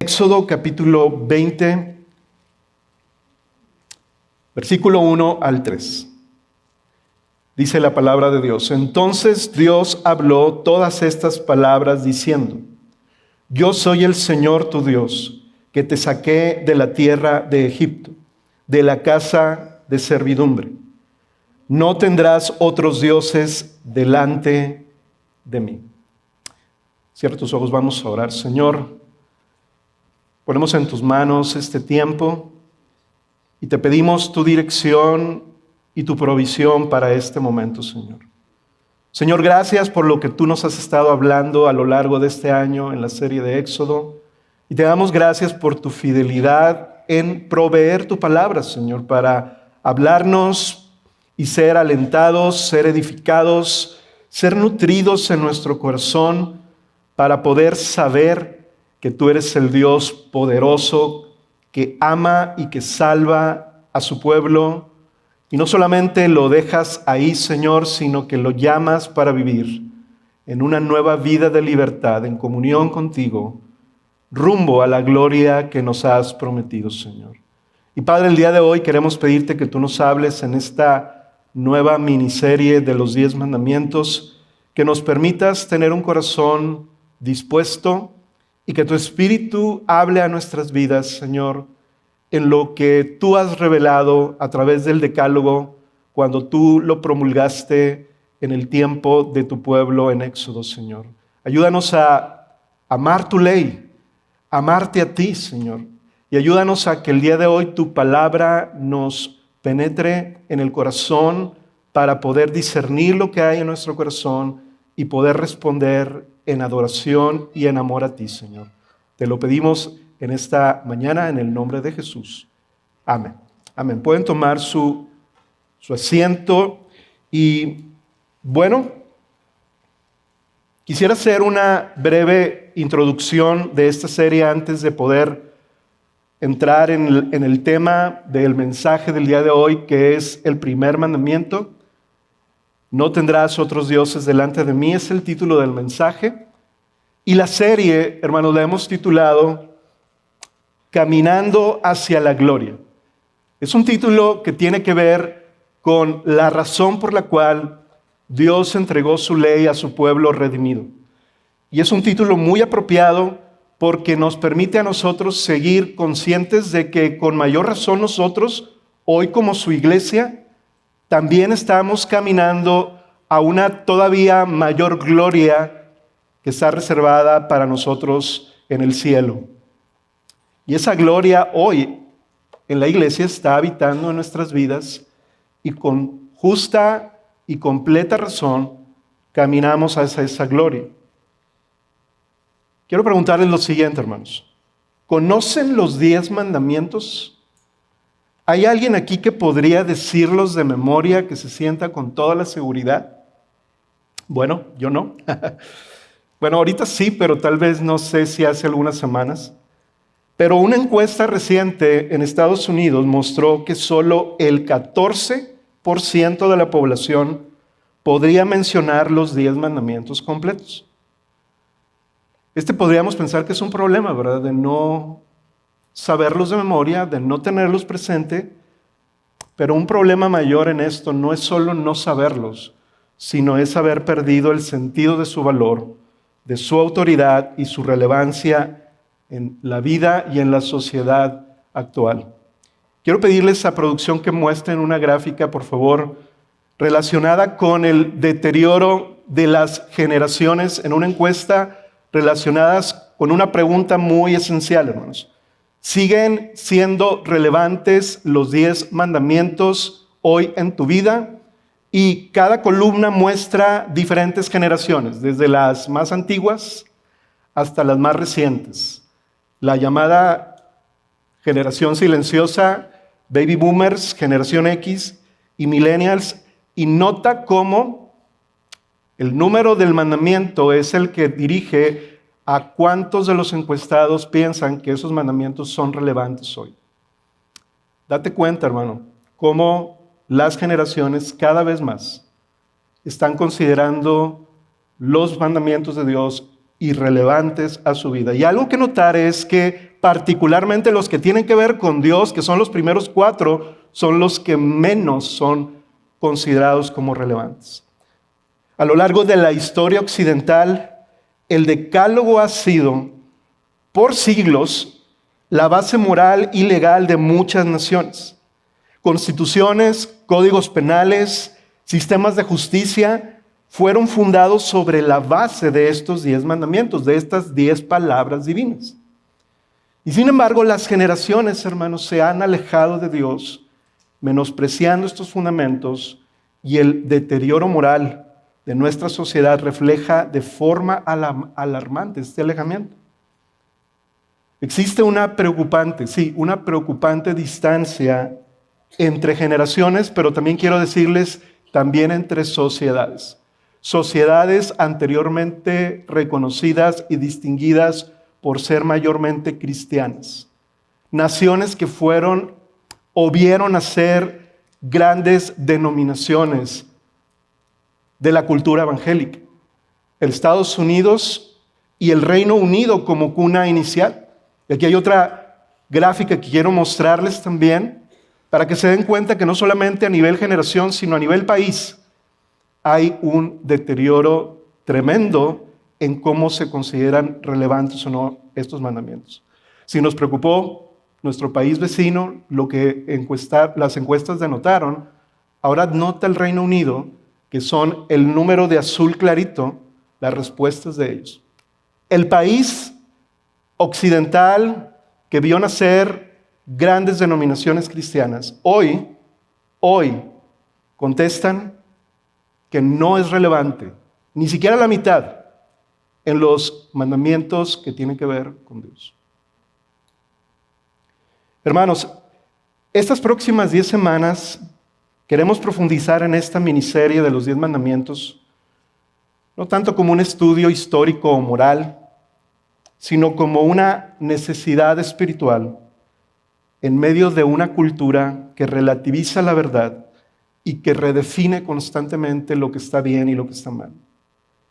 Éxodo capítulo 20, versículo 1 al 3. Dice la palabra de Dios: Entonces Dios habló todas estas palabras diciendo: Yo soy el Señor tu Dios, que te saqué de la tierra de Egipto, de la casa de servidumbre. No tendrás otros dioses delante de mí. Cierra tus ojos, vamos a orar. Señor, ponemos en tus manos este tiempo y te pedimos tu dirección y tu provisión para este momento, Señor. Señor, gracias por lo que tú nos has estado hablando a lo largo de este año en la serie de Éxodo. Y te damos gracias por tu fidelidad en proveer tu palabra, Señor, para hablarnos y ser alentados, ser edificados, ser nutridos en nuestro corazón para poder saber que tú eres el Dios poderoso que ama y que salva a su pueblo. Y no solamente lo dejas ahí, Señor, sino que lo llamas para vivir en una nueva vida de libertad, en comunión contigo, rumbo a la gloria que nos has prometido, Señor. Y Padre, el día de hoy queremos pedirte que tú nos hables en esta nueva miniserie de los 10 mandamientos, que nos permitas tener un corazón dispuesto y que tu Espíritu hable a nuestras vidas, Señor, en lo que tú has revelado a través del Decálogo cuando tú lo promulgaste en el tiempo de tu pueblo en Éxodo, Señor. Ayúdanos a amar tu ley, a amarte a ti, Señor, y ayúdanos a que el día de hoy tu palabra nos penetre en el corazón para poder discernir lo que hay en nuestro corazón y poder responder en adoración y en amor a ti, Señor. Te lo pedimos en esta mañana en el nombre de Jesús. Amén. Amén. Pueden tomar su asiento y bueno, quisiera hacer una breve introducción de esta serie antes de poder entrar en el tema del mensaje del día de hoy, que es el primer mandamiento. No tendrás otros dioses delante de mí, es el título del mensaje. Y la serie, hermanos, la hemos titulado Caminando hacia la gloria. Es un título que tiene que ver con la razón por la cual Dios entregó su ley a su pueblo redimido. Y es un título muy apropiado porque nos permite a nosotros seguir conscientes de que con mayor razón nosotros, hoy como su iglesia, también estamos caminando a una todavía mayor gloria que está reservada para nosotros en el cielo. Y esa gloria hoy en la iglesia está habitando en nuestras vidas y con justa y completa razón caminamos hacia esa gloria. Quiero preguntarles lo siguiente, hermanos. ¿Conocen los 10 mandamientos? ¿Hay alguien aquí que podría decirlos de memoria, que se sienta con toda la seguridad? Bueno, yo no. Bueno, ahorita sí, pero tal vez no sé si hace algunas semanas. Pero una encuesta reciente en Estados Unidos mostró que solo el 14% de la población podría mencionar los 10 mandamientos completos. Podríamos pensar que es un problema, ¿verdad? De no saberlos de memoria, de no tenerlos presente, pero un problema mayor en esto no es solo no saberlos, sino es haber perdido el sentido de su valor, de su autoridad y su relevancia en la vida y en la sociedad actual. Quiero pedirles a producción que muestren una gráfica, por favor, relacionada con el deterioro de las generaciones en una encuesta relacionadas con una pregunta muy esencial, hermanos. ¿Siguen siendo relevantes los 10 mandamientos hoy en tu vida? Y cada columna muestra diferentes generaciones, desde las más antiguas hasta las más recientes. La llamada generación silenciosa, baby boomers, generación X y millennials, y nota cómo el número del mandamiento es el que dirige a cuántos de los encuestados piensan que esos mandamientos son relevantes hoy. Date cuenta, hermano, cómo las generaciones cada vez más están considerando los mandamientos de Dios irrelevantes a su vida. Y algo que notar es que particularmente los que tienen que ver con Dios, que son los primeros 4, son los que menos son considerados como relevantes. A lo largo de la historia occidental, el Decálogo ha sido, por siglos, la base moral y legal de muchas naciones. Constituciones, códigos penales, sistemas de justicia fueron fundados sobre la base de estos 10 mandamientos, de estas 10 palabras divinas. Y sin embargo, las generaciones, hermanos, se han alejado de Dios, menospreciando estos fundamentos, y el deterioro moral de nuestra sociedad refleja de forma alarmante este alejamiento. Existe una preocupante distancia entre generaciones, pero también quiero decirles, también entre sociedades. Sociedades anteriormente reconocidas y distinguidas por ser mayormente cristianas. Naciones que fueron o vieron nacer grandes denominaciones de la cultura evangélica. El Estados Unidos y el Reino Unido como cuna inicial. Y aquí hay otra gráfica que quiero mostrarles también para que se den cuenta que no solamente a nivel generación, sino a nivel país hay un deterioro tremendo en cómo se consideran relevantes o no estos mandamientos. Si nos preocupó nuestro país vecino, lo que las encuestas denotaron, ahora nota el Reino Unido, que son el número de azul clarito, las respuestas de ellos. El país occidental que vio nacer grandes denominaciones cristianas, hoy contestan que no es relevante, ni siquiera la mitad, en los mandamientos que tienen que ver con Dios. Hermanos, estas próximas 10 semanas queremos profundizar en esta miniserie de los 10 mandamientos, no tanto como un estudio histórico o moral, sino como una necesidad espiritual en medio de una cultura que relativiza la verdad y que redefine constantemente lo que está bien y lo que está mal,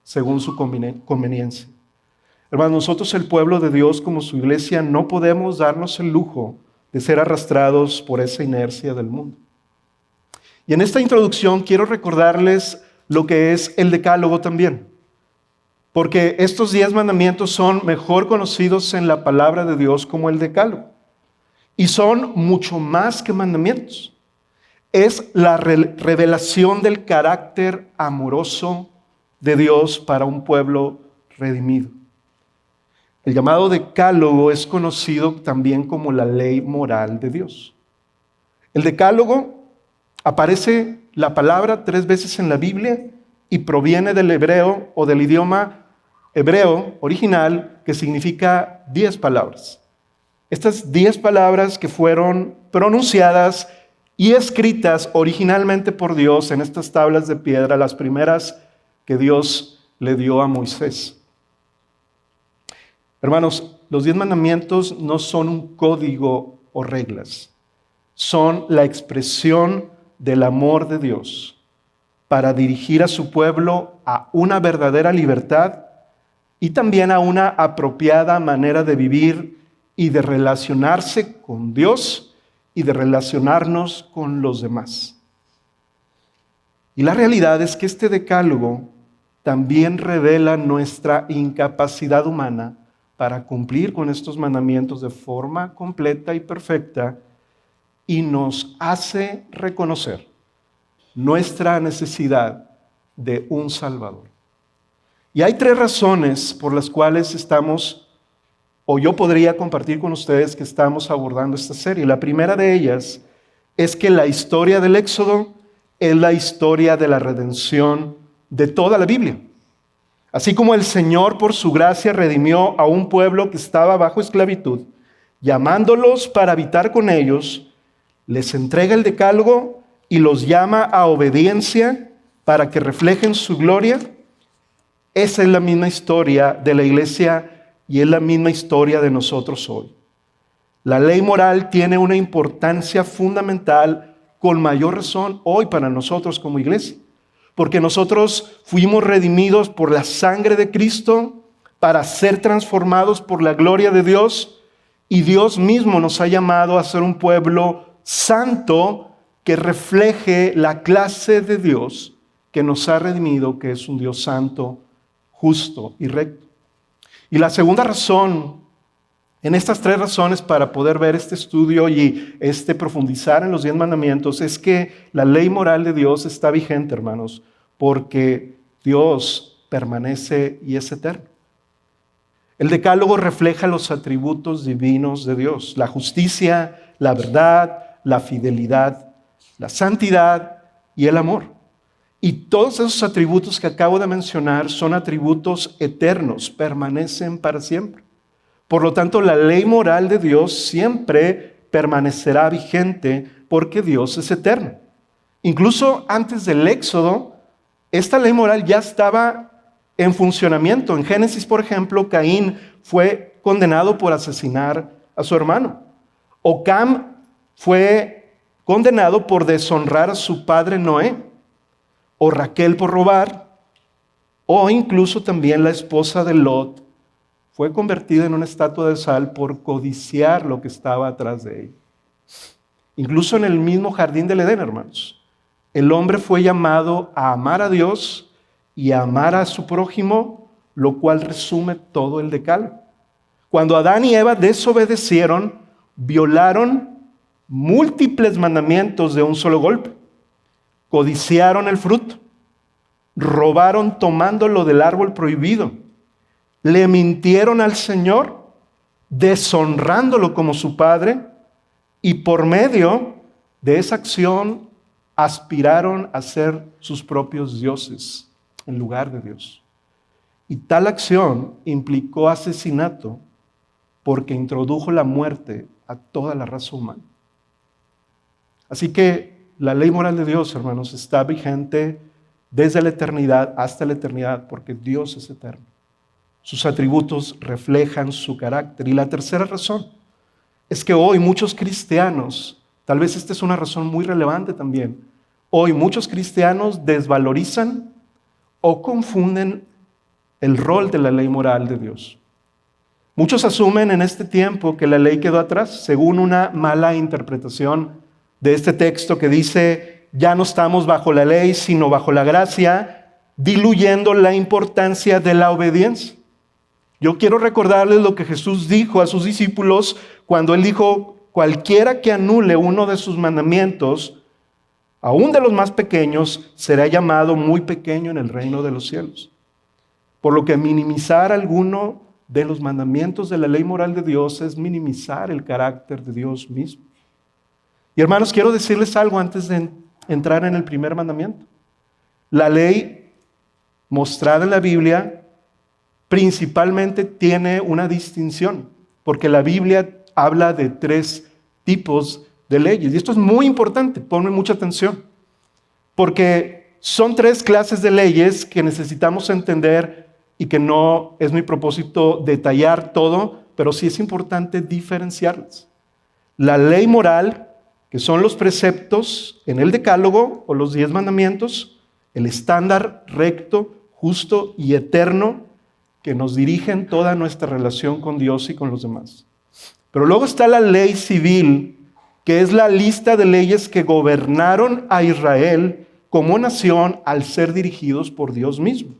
según su conveniencia. Hermanos, nosotros, el pueblo de Dios, como su iglesia, no podemos darnos el lujo de ser arrastrados por esa inercia del mundo. Y en esta introducción quiero recordarles lo que es el Decálogo también, porque estos 10 mandamientos son mejor conocidos en la palabra de Dios como el Decálogo, y son mucho más que mandamientos. Es la revelación del carácter amoroso de Dios para un pueblo redimido. El llamado Decálogo es conocido también como la ley moral de Dios. El Decálogo aparece la palabra 3 veces en la Biblia y proviene del hebreo o del idioma hebreo original, que significa 10 palabras. Estas 10 palabras que fueron pronunciadas y escritas originalmente por Dios en estas tablas de piedra, las primeras que Dios le dio a Moisés. Hermanos, los 10 mandamientos no son un código o reglas, son la expresión del amor de Dios para dirigir a su pueblo a una verdadera libertad y también a una apropiada manera de vivir y de relacionarse con Dios y de relacionarnos con los demás. Y la realidad es que este decálogo también revela nuestra incapacidad humana para cumplir con estos mandamientos de forma completa y perfecta, y nos hace reconocer nuestra necesidad de un Salvador. Y hay 3 razones por las cuales yo podría compartir con ustedes que estamos abordando esta serie. La primera de ellas es que la historia del Éxodo es la historia de la redención de toda la Biblia. Así como el Señor por su gracia redimió a un pueblo que estaba bajo esclavitud, llamándolos para habitar con ellos, les entrega el Decálogo y los llama a obediencia para que reflejen su gloria. Esa es la misma historia de la iglesia y es la misma historia de nosotros hoy. La ley moral tiene una importancia fundamental, con mayor razón hoy para nosotros como iglesia, porque nosotros fuimos redimidos por la sangre de Cristo para ser transformados por la gloria de Dios, Y Dios mismo nos ha llamado a ser un pueblo santo que refleje la clase de Dios que nos ha redimido, que es un Dios santo, justo y recto. Y la segunda razón, en estas tres razones para poder ver este estudio y profundizar en los 10 mandamientos, es que la ley moral de Dios está vigente, hermanos, porque Dios permanece y es eterno. El Decálogo refleja los atributos divinos de Dios: la justicia, la verdad, la fidelidad, la santidad y el amor. Y todos esos atributos que acabo de mencionar son atributos eternos, permanecen para siempre. Por lo tanto, la ley moral de Dios siempre permanecerá vigente porque Dios es eterno. Incluso antes del Éxodo, esta ley moral ya estaba en funcionamiento. En Génesis, por ejemplo, Caín fue condenado por asesinar a su hermano. Ocam fue condenado por deshonrar a su padre Noé. O Raquel por robar. O incluso también la esposa de Lot fue convertida en una estatua de sal por codiciar lo que estaba atrás de ella. Incluso en el mismo jardín del Edén, hermanos, el hombre fue llamado a amar a Dios y a amar a su prójimo, lo cual resume todo el Decálogo. Cuando Adán y Eva desobedecieron, violaron múltiples mandamientos de un solo golpe. Codiciaron el fruto, robaron tomándolo del árbol prohibido, le mintieron al Señor, deshonrándolo como su padre, y por medio de esa acción aspiraron a ser sus propios dioses en lugar de Dios. Y tal acción implicó asesinato porque introdujo la muerte a toda la raza humana. Así que la ley moral de Dios, hermanos, está vigente desde la eternidad hasta la eternidad porque Dios es eterno. Sus atributos reflejan su carácter. Y la tercera razón es que hoy muchos cristianos, tal vez esta es una razón muy relevante también, hoy muchos cristianos desvalorizan o confunden el rol de la ley moral de Dios. Muchos asumen en este tiempo que la ley quedó atrás, según una mala interpretación de este texto que dice: ya no estamos bajo la ley, sino bajo la gracia, diluyendo la importancia de la obediencia. Yo quiero recordarles lo que Jesús dijo a sus discípulos cuando Él dijo: cualquiera que anule uno de sus mandamientos, aún de los más pequeños, será llamado muy pequeño en el reino de los cielos. Por lo que minimizar alguno de los mandamientos de la ley moral de Dios es minimizar el carácter de Dios mismo. Y hermanos, quiero decirles algo antes de entrar en el primer mandamiento. La ley mostrada en la Biblia principalmente tiene una distinción, porque la Biblia habla de 3 tipos de leyes. Y esto es muy importante, ponme mucha atención, porque son 3 clases de leyes que necesitamos entender y que no es mi propósito detallar todo, pero sí es importante diferenciarlas. La ley moral, que son los preceptos en el Decálogo o los 10 mandamientos, el estándar recto, justo y eterno que nos dirigen toda nuestra relación con Dios y con los demás. Pero luego está la ley civil, que es la lista de leyes que gobernaron a Israel como nación al ser dirigidos por Dios mismo.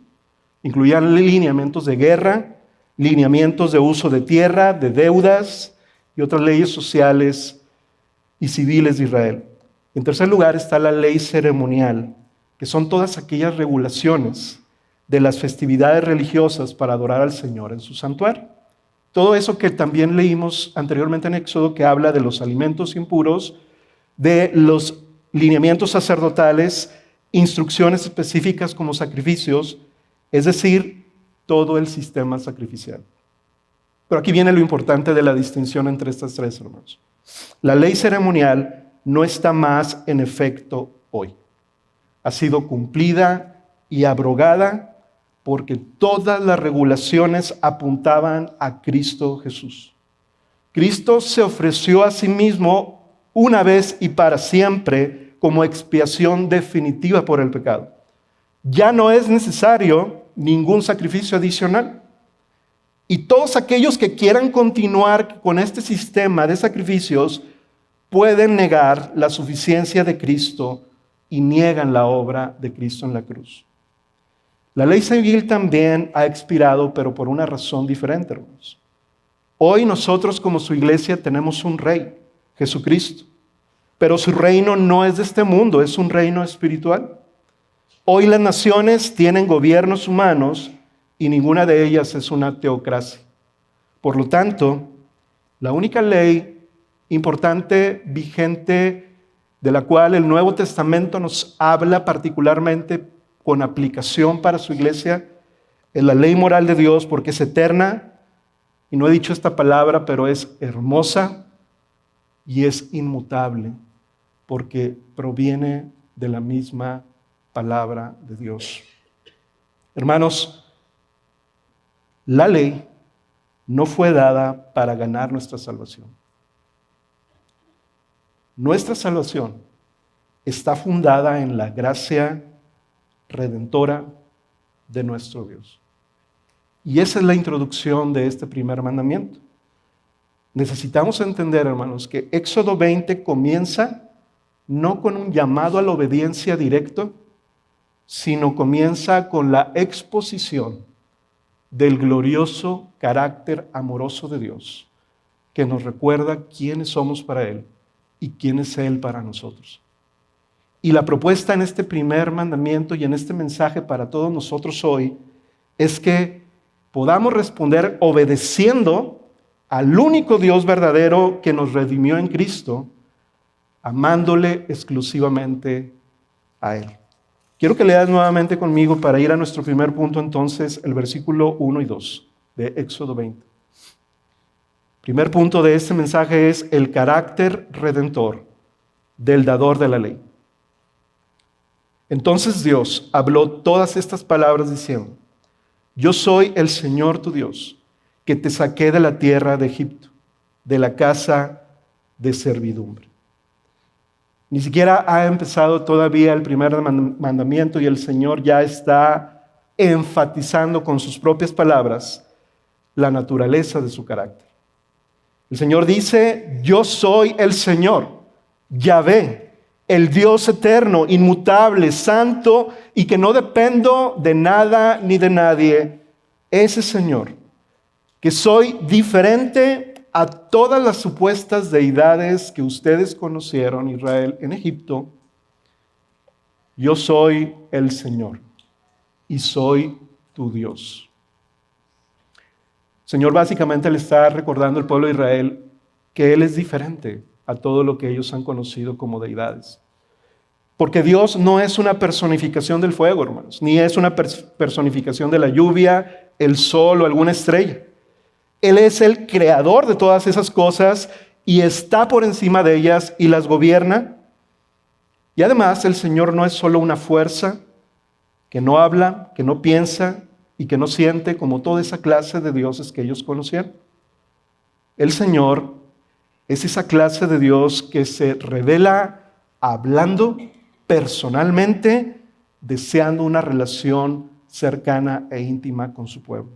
Incluían lineamientos de guerra, lineamientos de uso de tierra, de deudas y otras leyes sociales y civiles de Israel. En tercer lugar está la ley ceremonial, que son todas aquellas regulaciones de las festividades religiosas para adorar al Señor en su santuario. Todo eso que también leímos anteriormente en Éxodo, que habla de los alimentos impuros, de los lineamientos sacerdotales, instrucciones específicas como sacrificios, es decir, todo el sistema sacrificial. Pero aquí viene lo importante de la distinción entre estas 3, hermanos. La ley ceremonial no está más en efecto hoy. Ha sido cumplida y abrogada porque todas las regulaciones apuntaban a Cristo Jesús. Cristo se ofreció a sí mismo una vez y para siempre como expiación definitiva por el pecado. Ya no es necesario ningún sacrificio adicional. Y todos aquellos que quieran continuar con este sistema de sacrificios pueden negar la suficiencia de Cristo y niegan la obra de Cristo en la cruz. La ley civil también ha expirado, pero por una razón diferente, hermanos. Hoy nosotros como su iglesia tenemos un rey, Jesucristo, pero su reino no es de este mundo, es un reino espiritual. Hoy las naciones tienen gobiernos humanos y ninguna de ellas es una teocracia. Por lo tanto, la única ley importante, vigente, de la cual el Nuevo Testamento nos habla particularmente con aplicación para su iglesia, es la ley moral de Dios, porque es eterna, y no he dicho esta palabra, pero es hermosa y es inmutable, porque proviene de la misma palabra de Dios. Hermanos, la ley no fue dada para ganar nuestra salvación. Nuestra salvación está fundada en la gracia redentora de nuestro Dios. Y esa es la introducción de este primer mandamiento. Necesitamos entender, hermanos, que Éxodo 20 comienza no con un llamado a la obediencia directo, sino comienza con la exposición del glorioso carácter amoroso de Dios, que nos recuerda quiénes somos para Él y quién es Él para nosotros. Y la propuesta en este primer mandamiento y en este mensaje para todos nosotros hoy es que podamos responder obedeciendo al único Dios verdadero que nos redimió en Cristo, amándole exclusivamente a Él. Quiero que leas nuevamente conmigo para ir a nuestro primer punto entonces, el versículo 1 y 2 de Éxodo 20. Primer punto de este mensaje es el carácter redentor del dador de la ley. Entonces Dios habló todas estas palabras diciendo: Yo soy el Señor tu Dios, que te saqué de la tierra de Egipto, de la casa de servidumbre. Ni siquiera ha empezado todavía el primer mandamiento y el Señor ya está enfatizando con sus propias palabras la naturaleza de su carácter. El Señor dice: Yo soy el Señor, Yahvé, el Dios eterno, inmutable, santo y que no dependo de nada ni de nadie. Ese Señor, que soy diferente a todas las supuestas deidades que ustedes conocieron, Israel, en Egipto. Yo soy el Señor y soy tu Dios. El Señor básicamente le está recordando al pueblo de Israel que Él es diferente a todo lo que ellos han conocido como deidades. Porque Dios no es una personificación del fuego, hermanos, ni es una personificación de la lluvia, el sol o alguna estrella. Él es el creador de todas esas cosas y está por encima de ellas y las gobierna. Y además el Señor no es solo una fuerza que no habla, que no piensa y que no siente como toda esa clase de dioses que ellos conocieron. El Señor es esa clase de Dios que se revela hablando personalmente, deseando una relación cercana e íntima con su pueblo.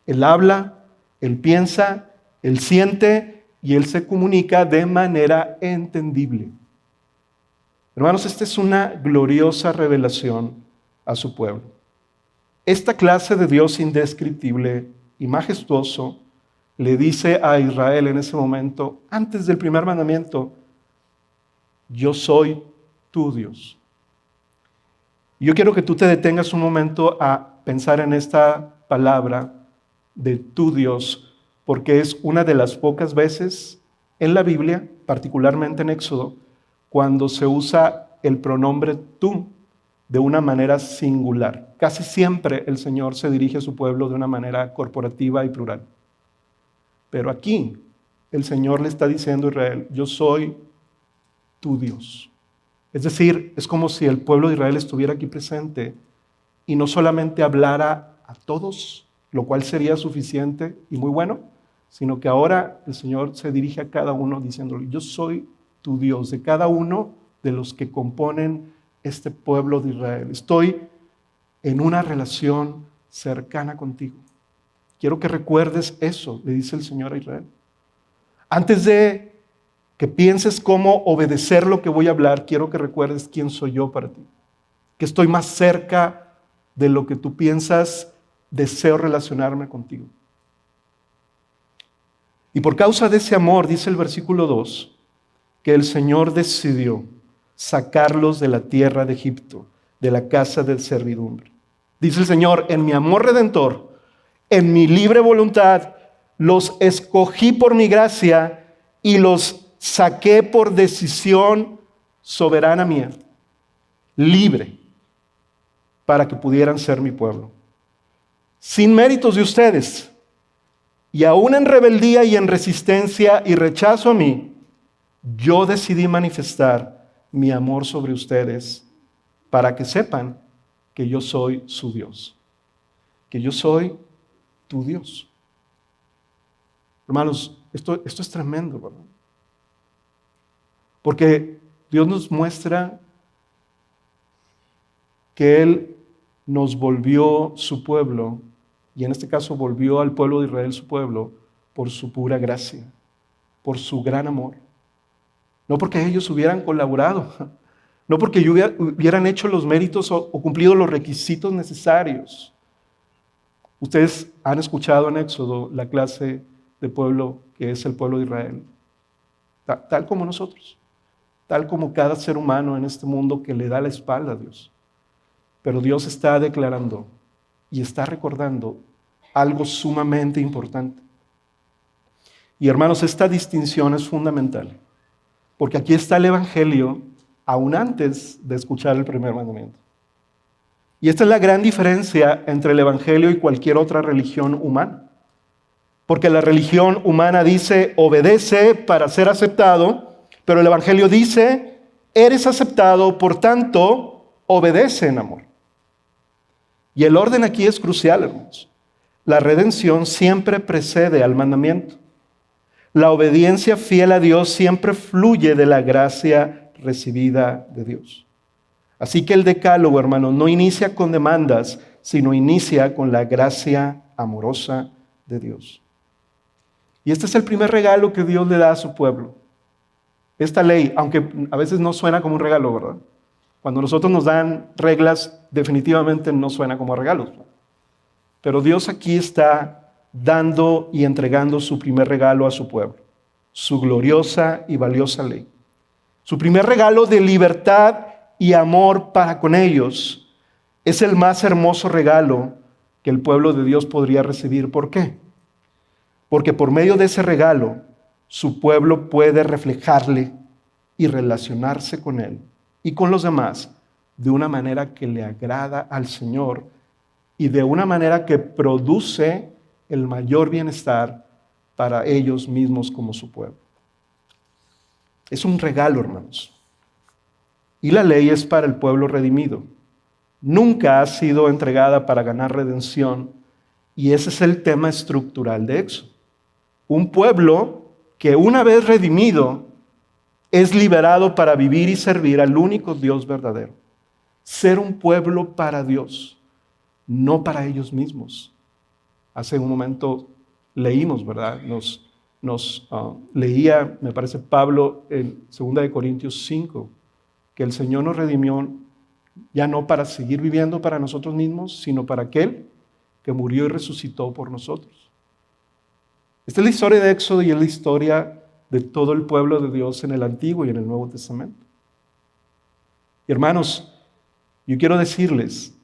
Él habla, Él piensa, Él siente y Él se comunica de manera entendible. Hermanos, esta es una gloriosa revelación a su pueblo. Esta clase de Dios indescriptible y majestuoso le dice a Israel en ese momento, antes del primer mandamiento: Yo soy tu Dios. Y yo quiero que tú te detengas un momento a pensar en esta palabra de tu Dios, porque es una de las pocas veces en la Biblia, particularmente en Éxodo, cuando se usa el pronombre tú de una manera singular. Casi siempre el Señor se dirige a su pueblo de una manera corporativa y plural. Pero aquí el Señor le está diciendo a Israel: Yo soy tu Dios. Es decir, es como si el pueblo de Israel estuviera aquí presente y no solamente hablara a todos, lo cual sería suficiente y muy bueno, sino que ahora el Señor se dirige a cada uno diciéndole: Yo soy tu Dios, de cada uno de los que componen este pueblo de Israel. Estoy en una relación cercana contigo. Quiero que recuerdes eso, le dice el Señor a Israel. Antes de que pienses cómo obedecer lo que voy a hablar, quiero que recuerdes quién soy yo para ti. Que estoy más cerca de lo que tú piensas, deseo relacionarme contigo. Y por causa de ese amor, dice el versículo 2, que el Señor decidió sacarlos de la tierra de Egipto, de la casa de servidumbre. Dice el Señor, en mi amor redentor, en mi libre voluntad, los escogí por mi gracia y los saqué por decisión soberana mía, libre, para que pudieran ser mi pueblo. Sin méritos de ustedes, y aún en rebeldía y en resistencia y rechazo a mí, yo decidí manifestar mi amor sobre ustedes para que sepan que yo soy su Dios, que yo soy tu Dios. Hermanos, esto es tremendo, ¿verdad? Porque Dios nos muestra que Él nos volvió su pueblo, y en este caso volvió al pueblo de Israel su pueblo, por su pura gracia, por su gran amor. No porque ellos hubieran colaborado, no porque hubieran hecho los méritos o cumplido los requisitos necesarios. Ustedes han escuchado en Éxodo la clase de pueblo que es el pueblo de Israel, tal como nosotros, tal como cada ser humano en este mundo que le da la espalda a Dios. Pero Dios está declarando y está recordando algo sumamente importante. Y hermanos, esta distinción es fundamental, porque aquí está el Evangelio aún antes de escuchar el primer mandamiento. Y esta es la gran diferencia entre el Evangelio y cualquier otra religión humana. Porque la religión humana dice, obedece para ser aceptado, pero el Evangelio dice, eres aceptado, por tanto, obedece en amor. Y el orden aquí es crucial, hermanos. La redención siempre precede al mandamiento. La obediencia fiel a Dios siempre fluye de la gracia recibida de Dios. Así que el decálogo, hermanos, no inicia con demandas, sino inicia con la gracia amorosa de Dios. Y este es el primer regalo que Dios le da a su pueblo. Esta ley, aunque a veces no suena como un regalo, ¿verdad? Cuando nosotros nos dan reglas, definitivamente no suena como regalos. Pero Dios aquí está dando y entregando su primer regalo a su pueblo, su gloriosa y valiosa ley. Su primer regalo de libertad y amor para con ellos es el más hermoso regalo que el pueblo de Dios podría recibir. ¿Por qué? Porque por medio de ese regalo, su pueblo puede reflejarle y relacionarse con él y con los demás de una manera que le agrada al Señor y de una manera que produce el mayor bienestar para ellos mismos como su pueblo. Es un regalo, hermanos. Y la ley es para el pueblo redimido. Nunca ha sido entregada para ganar redención, y ese es el tema estructural de Éxodo. Un pueblo que una vez redimido es liberado para vivir y servir al único Dios verdadero. Ser un pueblo para Dios, no para ellos mismos. Hace un momento leímos, ¿verdad? Nos leía, me parece, Pablo en 2 Corintios 5, que el Señor nos redimió ya no para seguir viviendo para nosotros mismos, sino para aquel que murió y resucitó por nosotros. Esta es la historia de Éxodo y es la historia de todo el pueblo de Dios en el Antiguo y en el Nuevo Testamento. Y hermanos, yo quiero decirles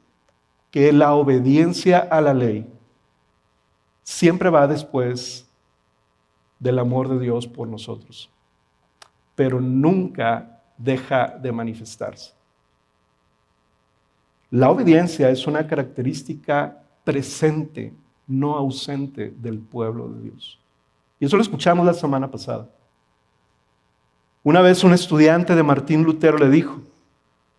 que la obediencia a la ley siempre va después del amor de Dios por nosotros, pero nunca deja de manifestarse. La obediencia es una característica presente, no ausente del pueblo de Dios. Y eso lo escuchamos la semana pasada. Una vez un estudiante de Martín Lutero le dijo,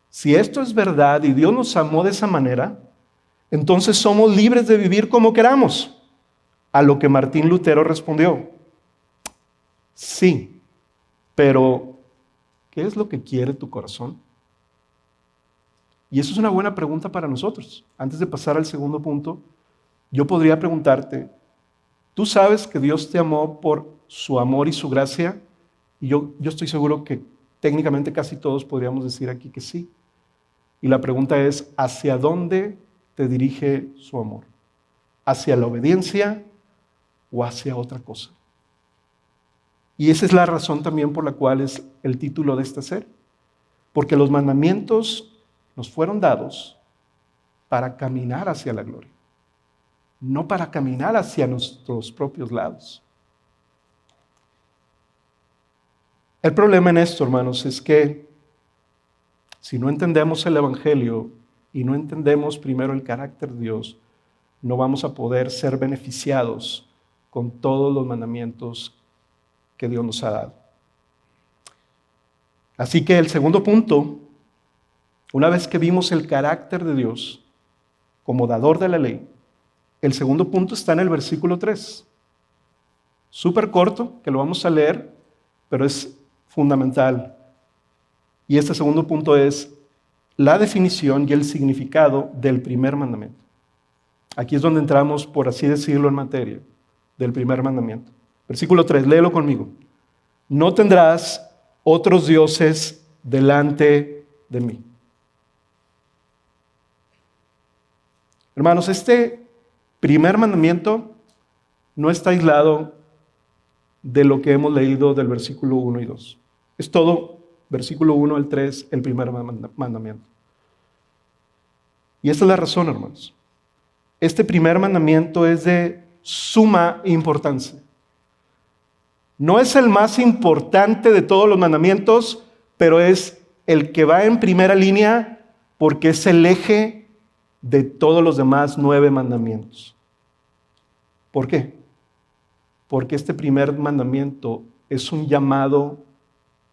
si esto es verdad y Dios nos amó de esa manera, entonces somos libres de vivir como queramos. A lo que Martín Lutero respondió, sí, pero ¿qué es lo que quiere tu corazón? Y eso es una buena pregunta para nosotros. Antes de pasar al segundo punto, yo podría preguntarte, Tú sabes que Dios te amó por su amor y su gracia, y yo estoy seguro que técnicamente casi todos podríamos decir aquí que sí. Y la pregunta es, ¿hacia dónde te dirige su amor? ¿Hacia la obediencia o hacia otra cosa? Y esa es la razón también por la cual es el título de esta serie. Porque los mandamientos nos fueron dados para caminar hacia la gloria, no para caminar hacia nuestros propios lados. El problema en esto, hermanos, es que si no entendemos el Evangelio y no entendemos primero el carácter de Dios, no vamos a poder ser beneficiados con todos los mandamientos que Dios nos ha dado. Así que el segundo punto, una vez que vimos el carácter de Dios como dador de la ley, el segundo punto está en el versículo 3. Súper corto, que lo vamos a leer, pero es fundamental. Y este segundo punto es la definición y el significado del primer mandamiento. Aquí es donde entramos, por así decirlo, en materia del primer mandamiento. Versículo 3, léelo conmigo. No tendrás otros dioses delante de mí. Hermanos, este primer mandamiento no está aislado de lo que hemos leído del versículo 1 y 2. Es todo, versículo 1 al 3, el primer mandamiento. Y esta es la razón, hermanos. Este primer mandamiento es de suma importancia. No es el más importante de todos los mandamientos, pero es el que va en primera línea porque es el eje de todos los demás 9 mandamientos. ¿Por qué? Porque este primer mandamiento es un llamado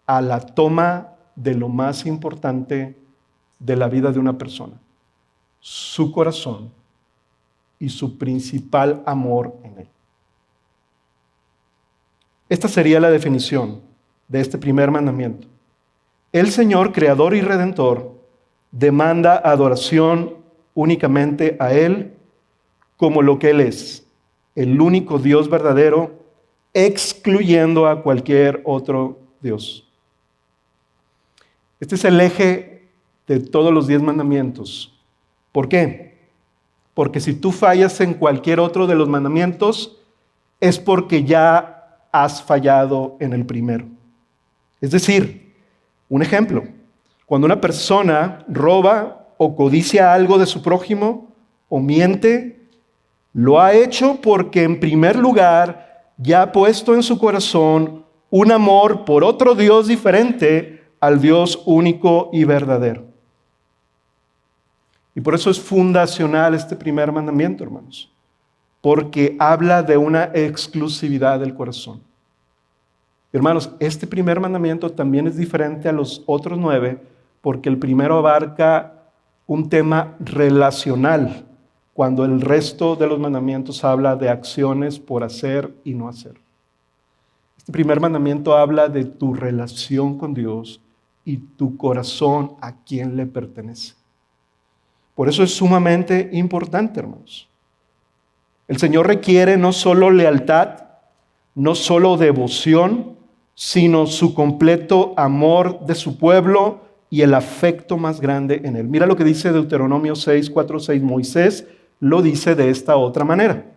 a la toma de lo más importante de la vida de una persona, su corazón y su principal amor en él. Esta sería la definición de este primer mandamiento. El Señor, Creador y Redentor, demanda adoración únicamente a Él como lo que Él es, el único Dios verdadero, excluyendo a cualquier otro Dios. Este es el eje de todos los 10 mandamientos. ¿Por qué? Porque si tú fallas en cualquier otro de los mandamientos, es porque ya has fallado en el primero. Es decir, un ejemplo, cuando una persona roba o codicia algo de su prójimo o miente, lo ha hecho porque en primer lugar ya ha puesto en su corazón un amor por otro Dios diferente al Dios único y verdadero. Y por eso es fundacional este primer mandamiento, hermanos, porque habla de una exclusividad del corazón. Hermanos, este primer mandamiento también es diferente a los otros 9, porque el primero abarca un tema relacional, cuando el resto de los mandamientos habla de acciones por hacer y no hacer. Este primer mandamiento habla de tu relación con Dios y tu corazón a quién le pertenece. Por eso es sumamente importante, hermanos. El Señor requiere no solo lealtad, no solo devoción, sino su completo amor de su pueblo y el afecto más grande en él. Mira lo que dice Deuteronomio 6, 4, 6. Moisés lo dice de esta otra manera.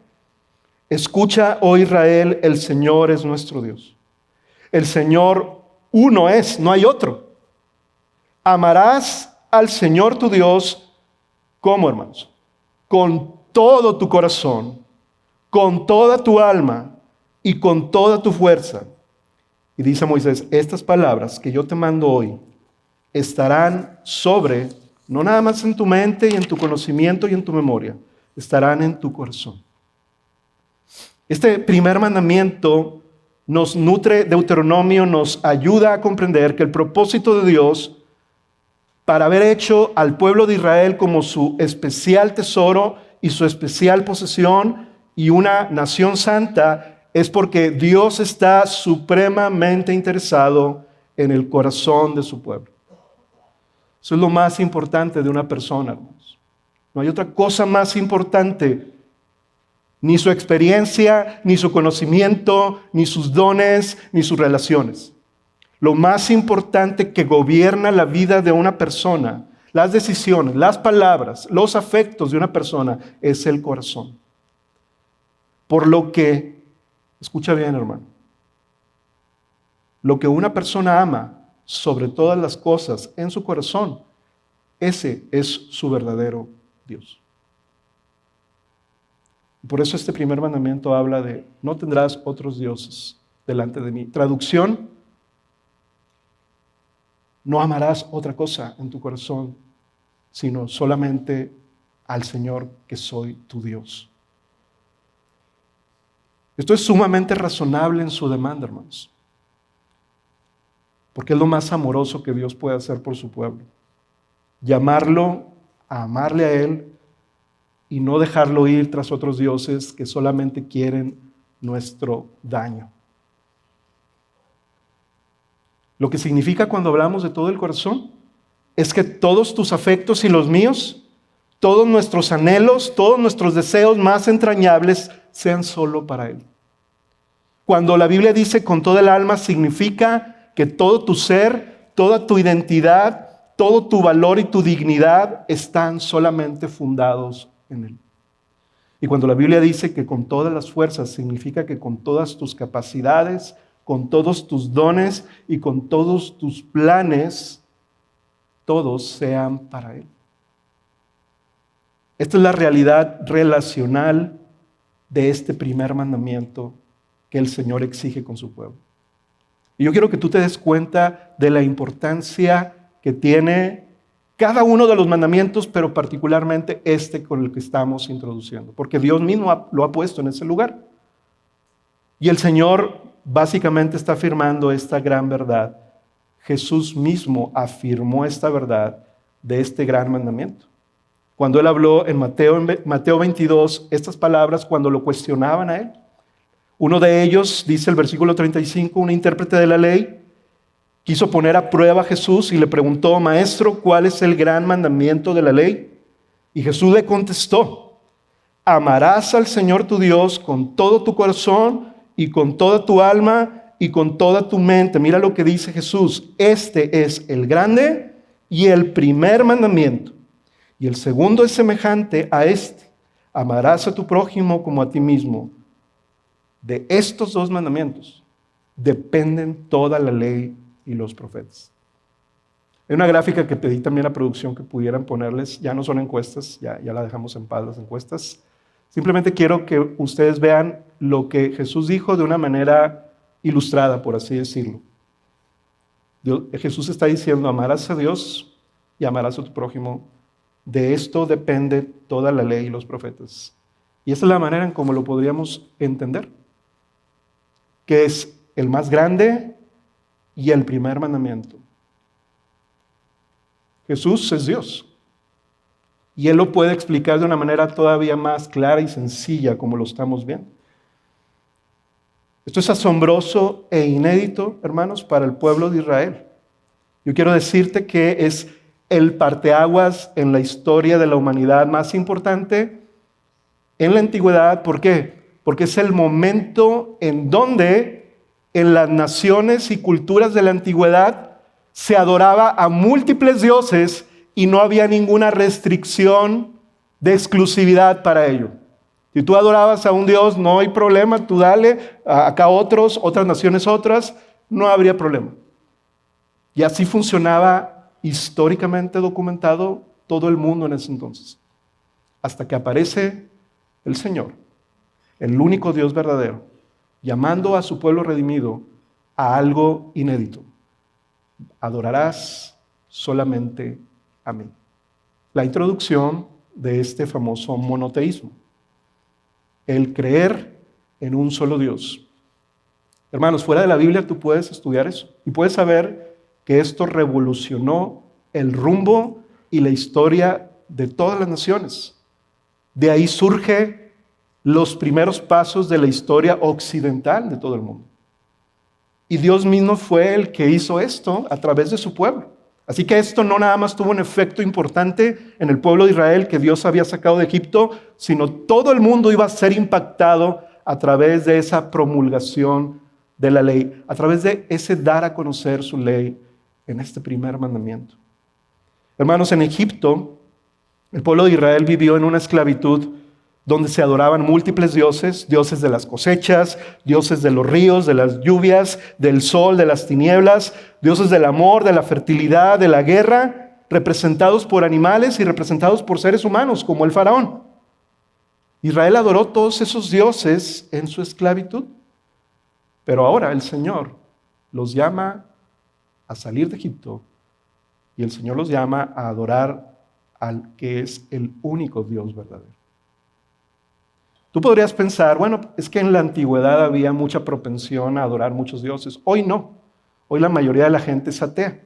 Escucha, oh Israel, el Señor es nuestro Dios. El Señor uno es, no hay otro. Amarás al Señor tu Dios, ¿cómo, hermanos? Con todo tu corazón, con toda tu alma y con toda tu fuerza. Y dice Moisés, estas palabras que yo te mando hoy estarán sobre, no nada más en tu mente y en tu conocimiento y en tu memoria, estarán en tu corazón. Este primer mandamiento nos nutre, Deuteronomio nos ayuda a comprender que el propósito de Dios para haber hecho al pueblo de Israel como su especial tesoro y su especial posesión y una nación santa es porque Dios está supremamente interesado en el corazón de su pueblo. Eso es lo más importante de una persona, hermanos. No hay otra cosa más importante Ni su experiencia, ni su conocimiento, ni sus dones, ni sus relaciones. Lo más importante que gobierna la vida de una persona, las decisiones, las palabras, los afectos de una persona, es el corazón. Por lo que, escucha bien, hermano, lo que una persona ama sobre todas las cosas en su corazón, ese es su verdadero Dios. Por eso este primer mandamiento habla de no tendrás otros dioses delante de mí. Traducción, no amarás otra cosa en tu corazón, sino solamente al Señor, que soy tu Dios. Esto es sumamente razonable en su demanda, hermanos, porque es lo más amoroso que Dios puede hacer por su pueblo. Llamarlo a amarle a Él y no dejarlo ir tras otros dioses que solamente quieren nuestro daño. Lo que significa cuando hablamos de todo el corazón es que todos tus afectos y los míos, todos nuestros anhelos, todos nuestros deseos más entrañables sean solo para Él. Cuando la Biblia dice con toda el alma, significa que todo tu ser, toda tu identidad, todo tu valor y tu dignidad están solamente fundados en Él. Y cuando la Biblia dice que con todas las fuerzas, significa que con todas tus capacidades, con todos tus dones y con todos tus planes, todos sean para Él. Esta es la realidad relacional de este primer mandamiento que el Señor exige con su pueblo. Y yo quiero que tú te des cuenta de la importancia que tiene cada uno de los mandamientos, pero particularmente este con el que estamos introduciendo, porque Dios mismo lo ha puesto en ese lugar. Y el Señor básicamente está afirmando esta gran verdad. Jesús mismo afirmó esta verdad de este gran mandamiento. Cuando Él habló en Mateo 22, estas palabras, cuando lo cuestionaban a Él, uno de ellos, dice el versículo 35, un intérprete de la ley, quiso poner a prueba a Jesús y le preguntó: Maestro, ¿cuál es el gran mandamiento de la ley? Y Jesús le contestó: amarás al Señor tu Dios con todo tu corazón y con toda tu alma y con toda tu mente. Mira lo que dice Jesús: este es el grande y el primer mandamiento. Y el segundo es semejante a este: amarás a tu prójimo como a ti mismo. De estos dos mandamientos dependen toda la ley y los profetas. Hay una gráfica que pedí también a producción que pudieran ponerles. Ya no son encuestas, ya la dejamos en paz las encuestas. Simplemente quiero que ustedes vean lo que Jesús dijo de una manera ilustrada, por así decirlo. Jesús está diciendo: amarás a Dios y amarás a tu prójimo. De esto depende toda la ley y los profetas. Y esa es la manera en cómo lo podríamos entender, que es el más grande y el primer mandamiento. Jesús es Dios. Y Él lo puede explicar de una manera todavía más clara y sencilla, como lo estamos viendo. Esto es asombroso e inédito, hermanos, para el pueblo de Israel. Yo quiero decirte que es el parteaguas en la historia de la humanidad más importante en la antigüedad. ¿Por qué? Porque es el momento en donde en las naciones y culturas de la antigüedad se adoraba a múltiples dioses y no había ninguna restricción de exclusividad para ello. Si tú adorabas a un dios, no hay problema, tú dale, acá otras naciones otras, no habría problema. Y así funcionaba históricamente documentado todo el mundo en ese entonces. Hasta que aparece el Señor, el único Dios verdadero, llamando a su pueblo redimido a algo inédito. Adorarás solamente a mí. La introducción de este famoso monoteísmo. El creer en un solo Dios. Hermanos, fuera de la Biblia tú puedes estudiar eso y puedes saber que esto revolucionó el rumbo y la historia de todas las naciones. De ahí surge los primeros pasos de la historia occidental de todo el mundo. Y Dios mismo fue el que hizo esto a través de su pueblo. Así que esto no nada más tuvo un efecto importante en el pueblo de Israel que Dios había sacado de Egipto, sino todo el mundo iba a ser impactado a través de esa promulgación de la ley, a través de ese dar a conocer su ley en este primer mandamiento. Hermanos, en Egipto, el pueblo de Israel vivió en una esclavitud donde se adoraban múltiples dioses, dioses de las cosechas, dioses de los ríos, de las lluvias, del sol, de las tinieblas, dioses del amor, de la fertilidad, de la guerra, representados por animales y representados por seres humanos, como el faraón. Israel adoró todos esos dioses en su esclavitud, pero ahora el Señor los llama a salir de Egipto y el Señor los llama a adorar al que es el único Dios verdadero. Tú podrías pensar, bueno, es que en la antigüedad había mucha propensión a adorar muchos dioses. Hoy no. Hoy la mayoría de la gente es atea.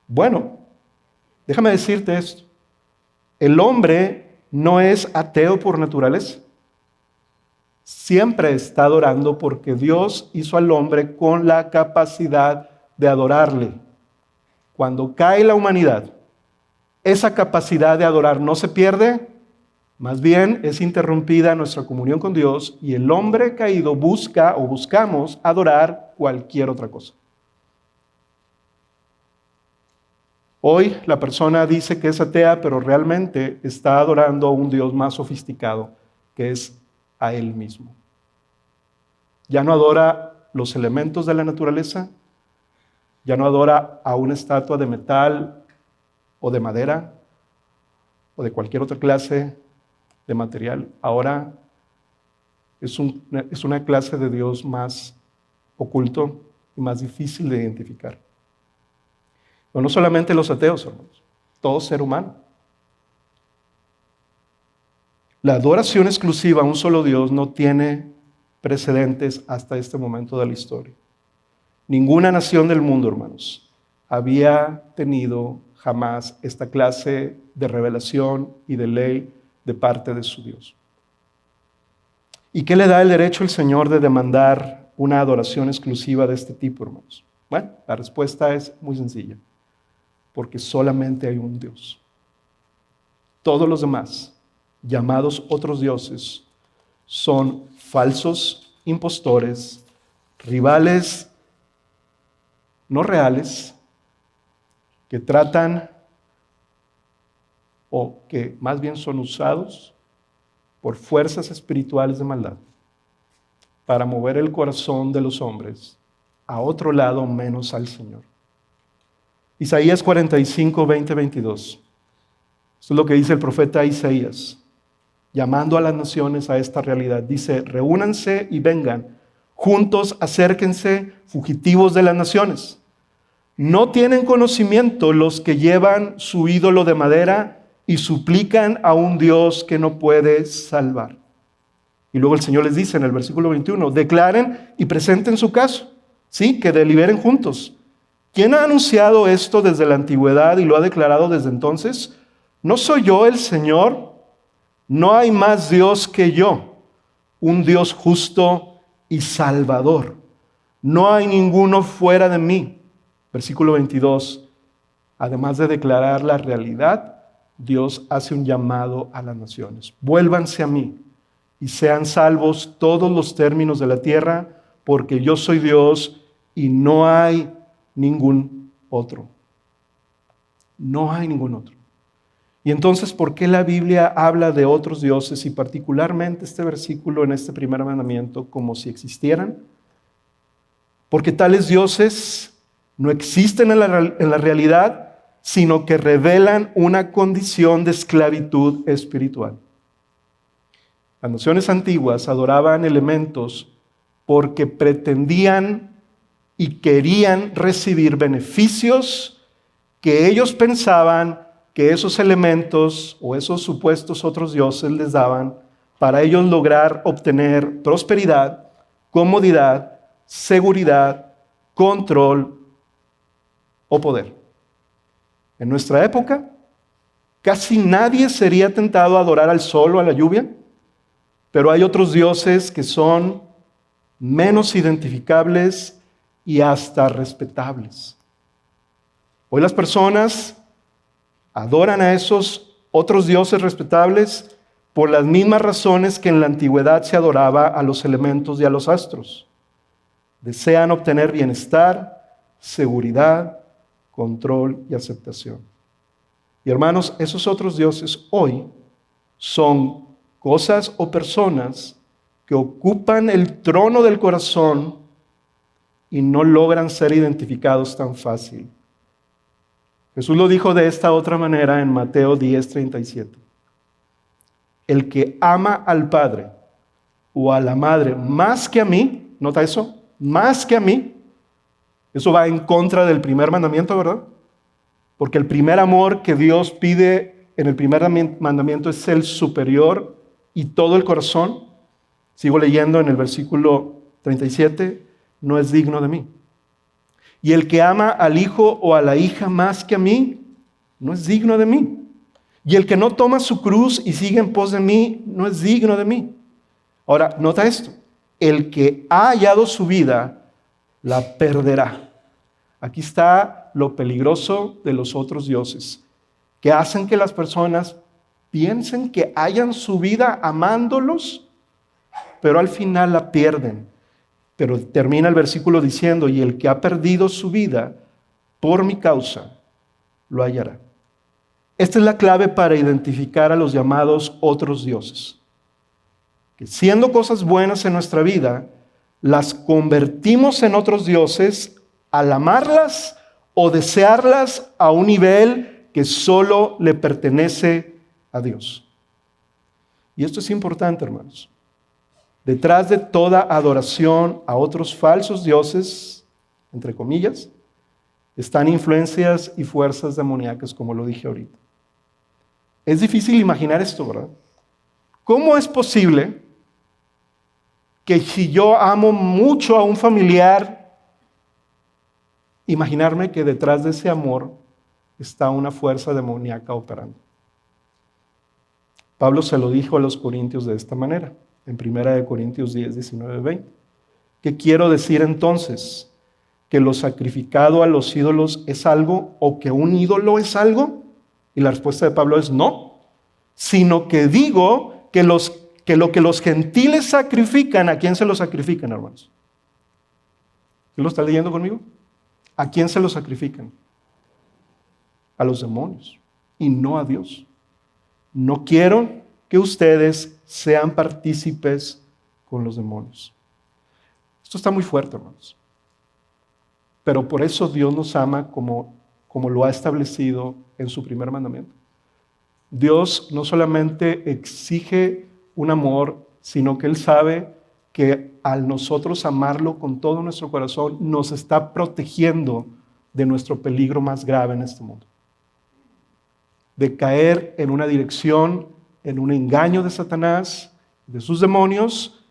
Bueno, déjame decirte esto. El hombre no es ateo por naturaleza. Siempre está adorando porque Dios hizo al hombre con la capacidad de adorarle. Cuando cae la humanidad, esa capacidad de adorar no se pierde, más bien es interrumpida nuestra comunión con Dios y el hombre caído busca o buscamos adorar cualquier otra cosa. Hoy la persona dice que es atea, pero realmente está adorando a un Dios más sofisticado, que es a Él mismo. Ya no adora los elementos de la naturaleza, ya no adora a una estatua de metal o de madera o de cualquier otra clase de material. Ahora es una clase de Dios más oculto y más difícil de identificar. Pero no solamente los ateos, hermanos, todo ser humano. La adoración exclusiva a un solo Dios no tiene precedentes hasta este momento de la historia. Ninguna nación del mundo, hermanos, había tenido jamás esta clase de revelación y de ley de parte de su Dios. ¿Y qué le da el derecho al Señor de demandar una adoración exclusiva de este tipo, hermanos? Bueno, la respuesta es muy sencilla. Porque solamente hay un Dios. Todos los demás, llamados otros dioses, son falsos impostores, rivales no reales, que tratan o que más bien son usados por fuerzas espirituales de maldad para mover el corazón de los hombres a otro lado menos al Señor. Isaías 45, 20, 22. Esto es lo que dice el profeta Isaías, llamando a las naciones a esta realidad. Dice, reúnanse y vengan, juntos acérquense, fugitivos de las naciones. ¿No tienen conocimiento los que llevan su ídolo de madera y suplican a un Dios que no puede salvar? Y luego el Señor les dice en el versículo 21, declaren y presenten su caso, ¿sí? Que deliberen juntos. ¿Quién ha anunciado esto desde la antigüedad y lo ha declarado desde entonces? ¿No soy yo el Señor? No hay más Dios que yo, un Dios justo y salvador. No hay ninguno fuera de mí. Versículo 22. Además de declarar la realidad, Dios hace un llamado a las naciones. Vuélvanse a mí y sean salvos todos los términos de la tierra, porque yo soy Dios y no hay ningún otro. No hay ningún otro. Y entonces, ¿por qué la Biblia habla de otros dioses y particularmente este versículo en este primer mandamiento como si existieran? Porque tales dioses no existen en la realidad, sino que revelan una condición de esclavitud espiritual. Las naciones antiguas adoraban elementos porque pretendían y querían recibir beneficios que ellos pensaban que esos elementos o esos supuestos otros dioses les daban para ellos lograr obtener prosperidad, comodidad, seguridad, control o poder. En nuestra época, casi nadie sería tentado a adorar al sol o a la lluvia, pero hay otros dioses que son menos identificables y hasta respetables. Hoy las personas adoran a esos otros dioses respetables por las mismas razones que en la antigüedad se adoraba a los elementos y a los astros. Desean obtener bienestar, seguridad, control y aceptación. Y hermanos, esos otros dioses hoy son cosas o personas que ocupan el trono del corazón y no logran ser identificados tan fácil. Jesús lo dijo de esta otra manera en Mateo 10:37. El que ama al padre o a la madre más que a mí, ¿nota eso? Más que a mí. Eso va en contra del primer mandamiento, ¿verdad? Porque el primer amor que Dios pide en el primer mandamiento es el superior y todo el corazón. Sigo leyendo en el versículo 37, no es digno de mí. Y el que ama al hijo o a la hija más que a mí, no es digno de mí. Y el que no toma su cruz y sigue en pos de mí, no es digno de mí. Ahora, nota esto. El que ha hallado su vida, la perderá. Aquí está lo peligroso de los otros dioses, que hacen que las personas piensen que hallan su vida amándolos, pero al final la pierden. Pero termina el versículo diciendo, y el que ha perdido su vida por mi causa, lo hallará. Esta es la clave para identificar a los llamados otros dioses. Que siendo cosas buenas en nuestra vida, las convertimos en otros dioses al amarlas o desearlas a un nivel que solo le pertenece a Dios. Y esto es importante, hermanos. Detrás de toda adoración a otros falsos dioses, entre comillas, están influencias y fuerzas demoníacas, como lo dije ahorita. Es difícil imaginar esto, ¿verdad? ¿Cómo es posible que si yo amo mucho a un familiar, imaginarme que detrás de ese amor está una fuerza demoníaca operando? Pablo se lo dijo a los corintios de esta manera, en 1 Corintios 10, 19, 20. ¿Qué quiero decir entonces? ¿Que lo sacrificado a los ídolos es algo o que un ídolo es algo? Y la respuesta de Pablo es no, sino que digo que lo que los gentiles sacrifican, ¿a quién se lo sacrifican, hermanos? ¿Quién lo está leyendo conmigo? ¿A quién se lo sacrifican? A los demonios y no a Dios. No quiero que ustedes sean partícipes con los demonios. Esto está muy fuerte, hermanos. Pero por eso Dios nos ama como lo ha establecido en su primer mandamiento. Dios no solamente exige un amor, sino que Él sabe que al nosotros amarlo con todo nuestro corazón, nos está protegiendo de nuestro peligro más grave en este mundo. De caer en una dirección, en un engaño de Satanás, de sus demonios,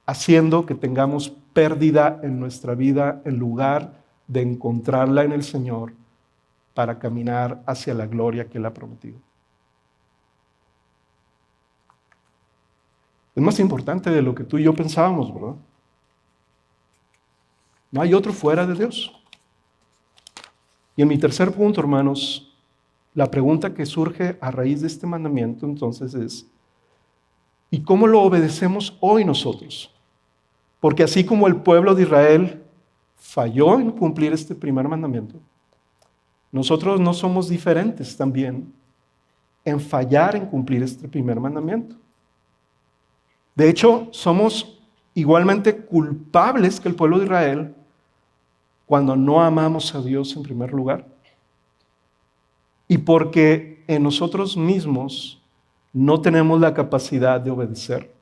haciendo que tengamos pérdida en nuestra vida en lugar de encontrarla en el Señor para caminar hacia la gloria que Él ha prometido. Es más importante de lo que tú y yo pensábamos, ¿verdad? No hay otro fuera de Dios. Y en mi tercer punto, hermanos, la pregunta que surge a raíz de este mandamiento entonces es, ¿y cómo lo obedecemos hoy nosotros? Porque así como el pueblo de Israel falló en cumplir este primer mandamiento, nosotros no somos diferentes también en fallar en cumplir este primer mandamiento. De hecho, somos igualmente culpables que el pueblo de Israel cuando no amamos a Dios en primer lugar. Y porque en nosotros mismos no tenemos la capacidad de obedecer,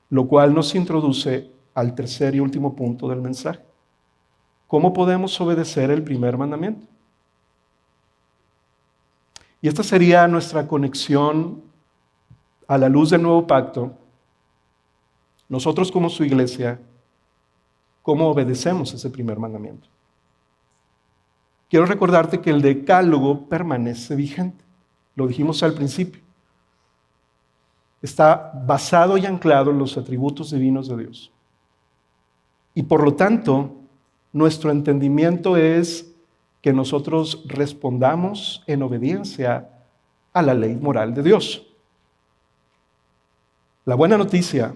lo cual nos introduce al tercer y último punto del mensaje. ¿Cómo podemos obedecer el primer mandamiento? Y esta sería nuestra conexión a la luz del nuevo pacto. Nosotros como su iglesia, ¿cómo obedecemos ese primer mandamiento? Quiero recordarte que el decálogo permanece vigente. Lo dijimos al principio. Está basado y anclado en los atributos divinos de Dios. Y por lo tanto, nuestro entendimiento es que nosotros respondamos en obediencia a la ley moral de Dios. La buena noticia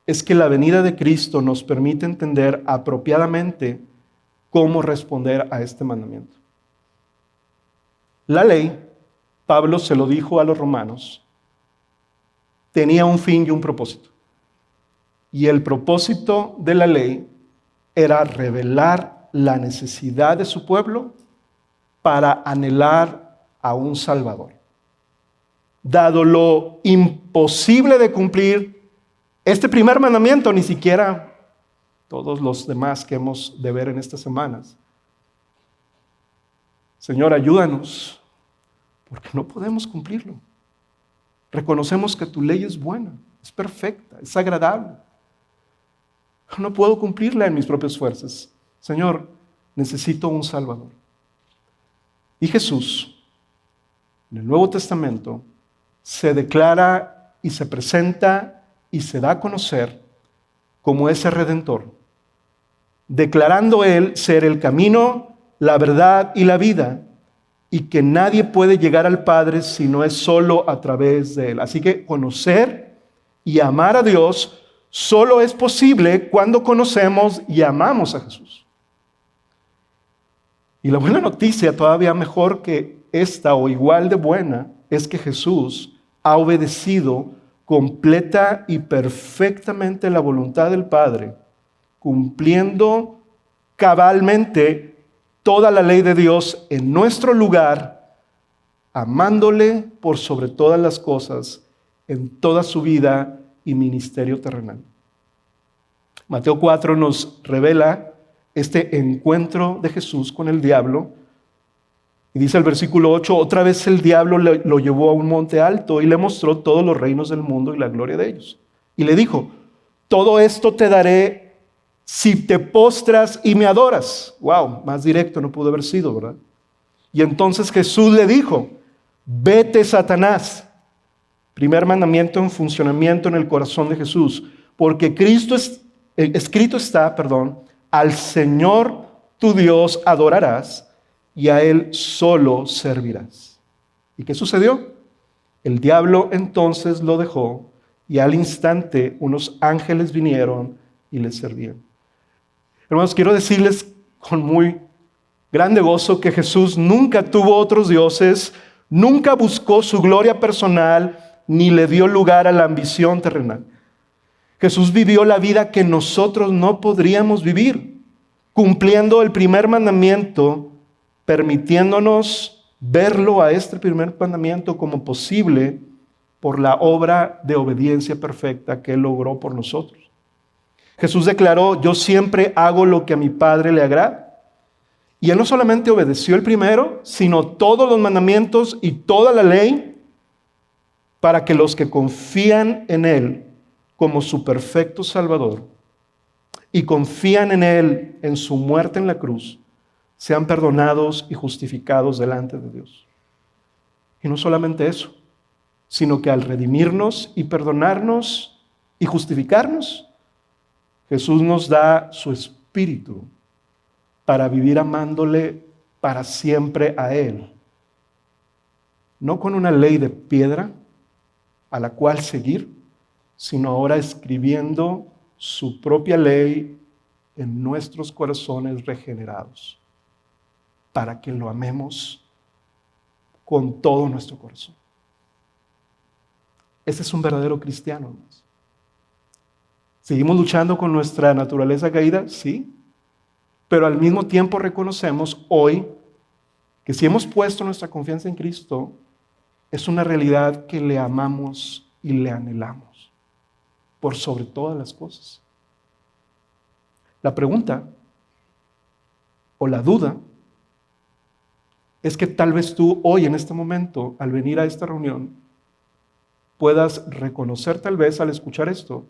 es que la venida de Cristo nos permite entender apropiadamente cómo responder a este mandamiento. La ley, Pablo se lo dijo a los romanos, tenía un fin y un propósito. Y el propósito de la ley era revelar la necesidad de su pueblo para anhelar a un Salvador. Dado lo imposible de cumplir este primer mandamiento, ni siquiera todos los demás que hemos de ver en estas semanas. Señor, ayúdanos, porque no podemos cumplirlo. Reconocemos que tu ley es buena, es perfecta, es agradable. No puedo cumplirla en mis propias fuerzas. Señor, necesito un Salvador. Y Jesús, en el Nuevo Testamento, se declara y se presenta y se da a conocer como ese Redentor, declarando Él ser el camino, la verdad y la vida, y que nadie puede llegar al Padre si no es solo a través de Él. Así que conocer y amar a Dios solo es posible cuando conocemos y amamos a Jesús. Y la buena noticia, todavía mejor que esta o igual de buena, es que Jesús ha obedecido completa y perfectamente la voluntad del Padre, cumpliendo cabalmente toda la ley de Dios en nuestro lugar, amándole por sobre todas las cosas en toda su vida y ministerio terrenal. Mateo 4 nos revela este encuentro de Jesús con el diablo. Y dice el versículo 8, otra vez el diablo lo llevó a un monte alto y le mostró todos los reinos del mundo y la gloria de ellos. Y le dijo, todo esto te daré si te postras y me adoras. Wow, más directo no pudo haber sido, ¿verdad? Y entonces Jesús le dijo, vete, Satanás. Primer mandamiento en funcionamiento en el corazón de Jesús, porque escrito está, al Señor tu Dios adorarás y a Él solo servirás. ¿Y qué sucedió? El diablo entonces lo dejó y al instante unos ángeles vinieron y le servían. Hermanos, quiero decirles con muy grande gozo que Jesús nunca tuvo otros dioses, nunca buscó su gloria personal, ni le dio lugar a la ambición terrenal. Jesús vivió la vida que nosotros no podríamos vivir, cumpliendo el primer mandamiento, permitiéndonos verlo a este primer mandamiento como posible por la obra de obediencia perfecta que Él logró por nosotros. Jesús declaró, yo siempre hago lo que a mi Padre le agrada. Y Él no solamente obedeció el primero, sino todos los mandamientos y toda la ley para que los que confían en Él como su perfecto Salvador y confían en Él en su muerte en la cruz, sean perdonados y justificados delante de Dios. Y no solamente eso, sino que al redimirnos y perdonarnos y justificarnos, Jesús nos da su Espíritu para vivir amándole para siempre a Él. No con una ley de piedra a la cual seguir, sino ahora escribiendo su propia ley en nuestros corazones regenerados, para que lo amemos con todo nuestro corazón. Ese es un verdadero cristiano, hermanos. ¿Seguimos luchando con nuestra naturaleza caída? Sí. Pero al mismo tiempo reconocemos hoy que si hemos puesto nuestra confianza en Cristo, es una realidad que le amamos y le anhelamos por sobre todas las cosas. La pregunta o la duda es que tal vez tú hoy en este momento, al venir a esta reunión, puedas reconocer tal vez al escuchar esto,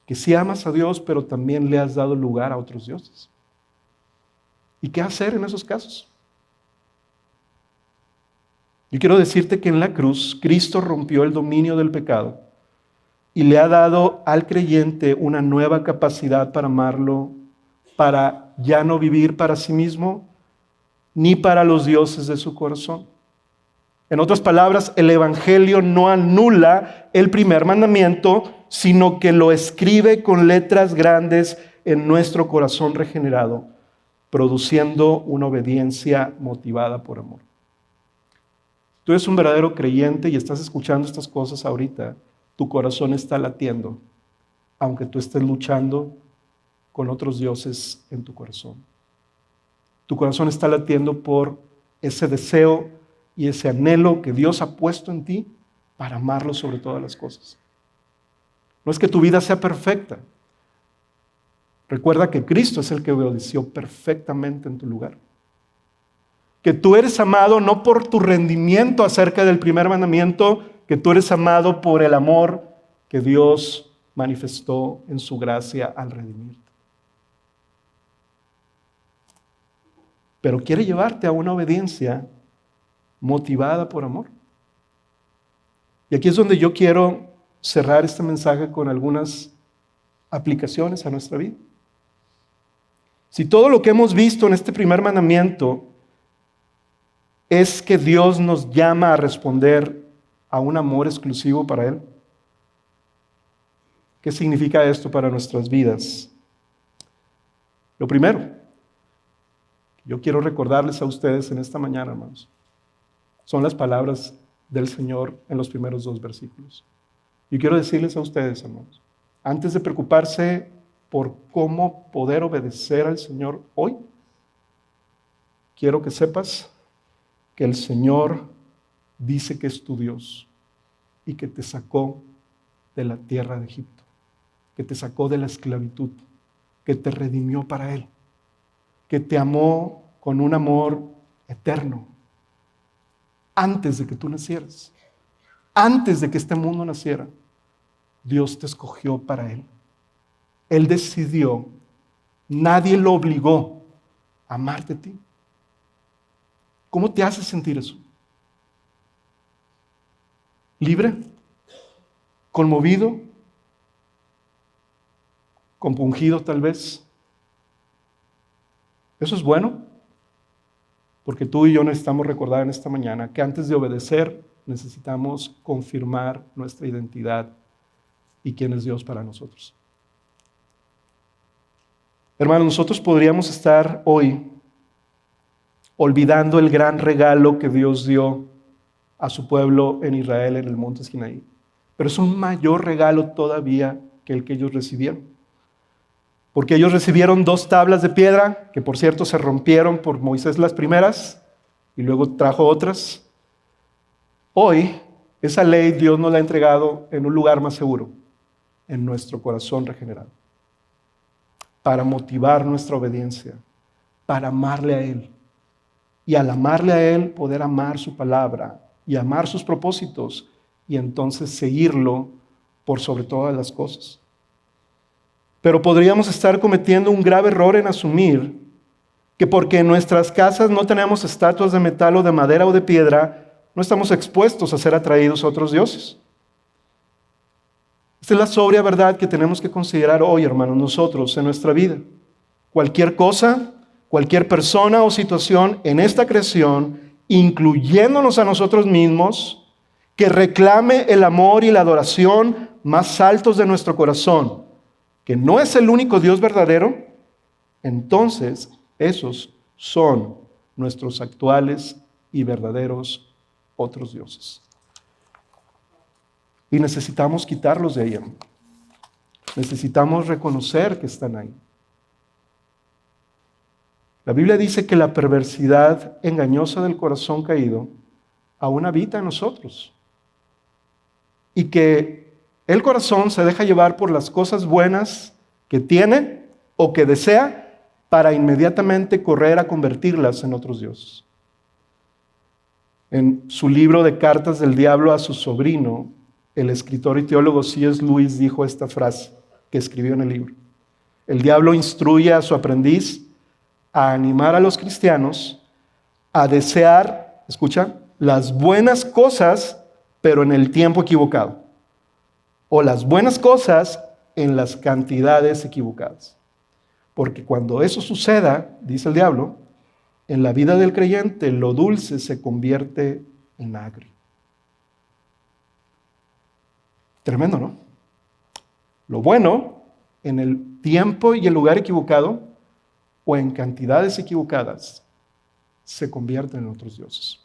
que sí amas a Dios, pero también le has dado lugar a otros dioses. ¿Y qué hacer en esos casos? Yo quiero decirte que en la cruz, Cristo rompió el dominio del pecado y le ha dado al creyente una nueva capacidad para amarlo, para ya no vivir para sí mismo, ni para los dioses de su corazón. En otras palabras, el Evangelio no anula el primer mandamiento, sino que lo escribe con letras grandes en nuestro corazón regenerado, produciendo una obediencia motivada por amor. Tú eres un verdadero creyente y estás escuchando estas cosas ahorita. Tu corazón está latiendo, aunque tú estés luchando con otros dioses en tu corazón. Tu corazón está latiendo por ese deseo y ese anhelo que Dios ha puesto en ti para amarlo sobre todas las cosas. No es que tu vida sea perfecta. Recuerda que Cristo es el que obedeció perfectamente en tu lugar. Que tú eres amado no por tu rendimiento acerca del primer mandamiento, que tú eres amado por el amor que Dios manifestó en su gracia al redimirte. Pero quiere llevarte a una obediencia motivada por amor. Y aquí es donde yo quiero cerrar este mensaje con algunas aplicaciones a nuestra vida. Si todo lo que hemos visto en este primer mandamiento es que Dios nos llama a responder a un amor exclusivo para Él, ¿qué significa esto para nuestras vidas? Lo primero, yo quiero recordarles a ustedes en esta mañana, hermanos, son las palabras del Señor en los primeros 2 versículos. Yo quiero decirles a ustedes, hermanos, antes de preocuparse por cómo poder obedecer al Señor hoy, quiero que sepas que el Señor dice que es tu Dios y que te sacó de la tierra de Egipto, que te sacó de la esclavitud, que te redimió para Él, que te amó con un amor eterno antes de que tú nacieras, antes de que este mundo naciera. Dios te escogió para Él. Él decidió, nadie lo obligó a amarte a ti. ¿Cómo te hace sentir eso? ¿Libre? ¿Conmovido? ¿Compungido tal vez? Eso es bueno, porque tú y yo necesitamos recordar en esta mañana que antes de obedecer necesitamos confirmar nuestra identidad y quién es Dios para nosotros. Hermanos, nosotros podríamos estar hoy olvidando el gran regalo que Dios dio a su pueblo en Israel en el monte Sinaí. Pero es un mayor regalo todavía que el que ellos recibieron. Porque ellos recibieron 2 tablas de piedra, que por cierto se rompieron por Moisés las primeras, y luego trajo otras. Hoy, esa ley Dios nos la ha entregado en un lugar más seguro, en nuestro corazón regenerado, para motivar nuestra obediencia, para amarle a Él. Y al amarle a Él, poder amar su palabra y amar sus propósitos y entonces seguirlo por sobre todas las cosas. Pero podríamos estar cometiendo un grave error en asumir que porque en nuestras casas no tenemos estatuas de metal o de madera o de piedra, no estamos expuestos a ser atraídos a otros dioses. Esta es la sobria verdad que tenemos que considerar hoy, hermanos, nosotros en nuestra vida. Cualquier cosa, cualquier persona o situación en esta creación, incluyéndonos a nosotros mismos, que reclame el amor y la adoración más altos de nuestro corazón, que no es el único Dios verdadero, entonces esos son nuestros actuales y verdaderos otros dioses. Y necesitamos quitarlos de ahí. Necesitamos reconocer que están ahí. La Biblia dice que la perversidad engañosa del corazón caído aún habita en nosotros. Y que el corazón se deja llevar por las cosas buenas que tiene o que desea para inmediatamente correr a convertirlas en otros dioses. En su libro de Cartas del Diablo a su sobrino, el escritor y teólogo C.S. Lewis dijo esta frase que escribió en el libro. El diablo instruye a su aprendiz a animar a los cristianos a desear, escucha, las buenas cosas, pero en el tiempo equivocado. O las buenas cosas en las cantidades equivocadas. Porque cuando eso suceda, dice el diablo, en la vida del creyente lo dulce se convierte en agrio. Tremendo, ¿no? Lo bueno, en el tiempo y el lugar equivocado, o en cantidades equivocadas, se convierte en otros dioses.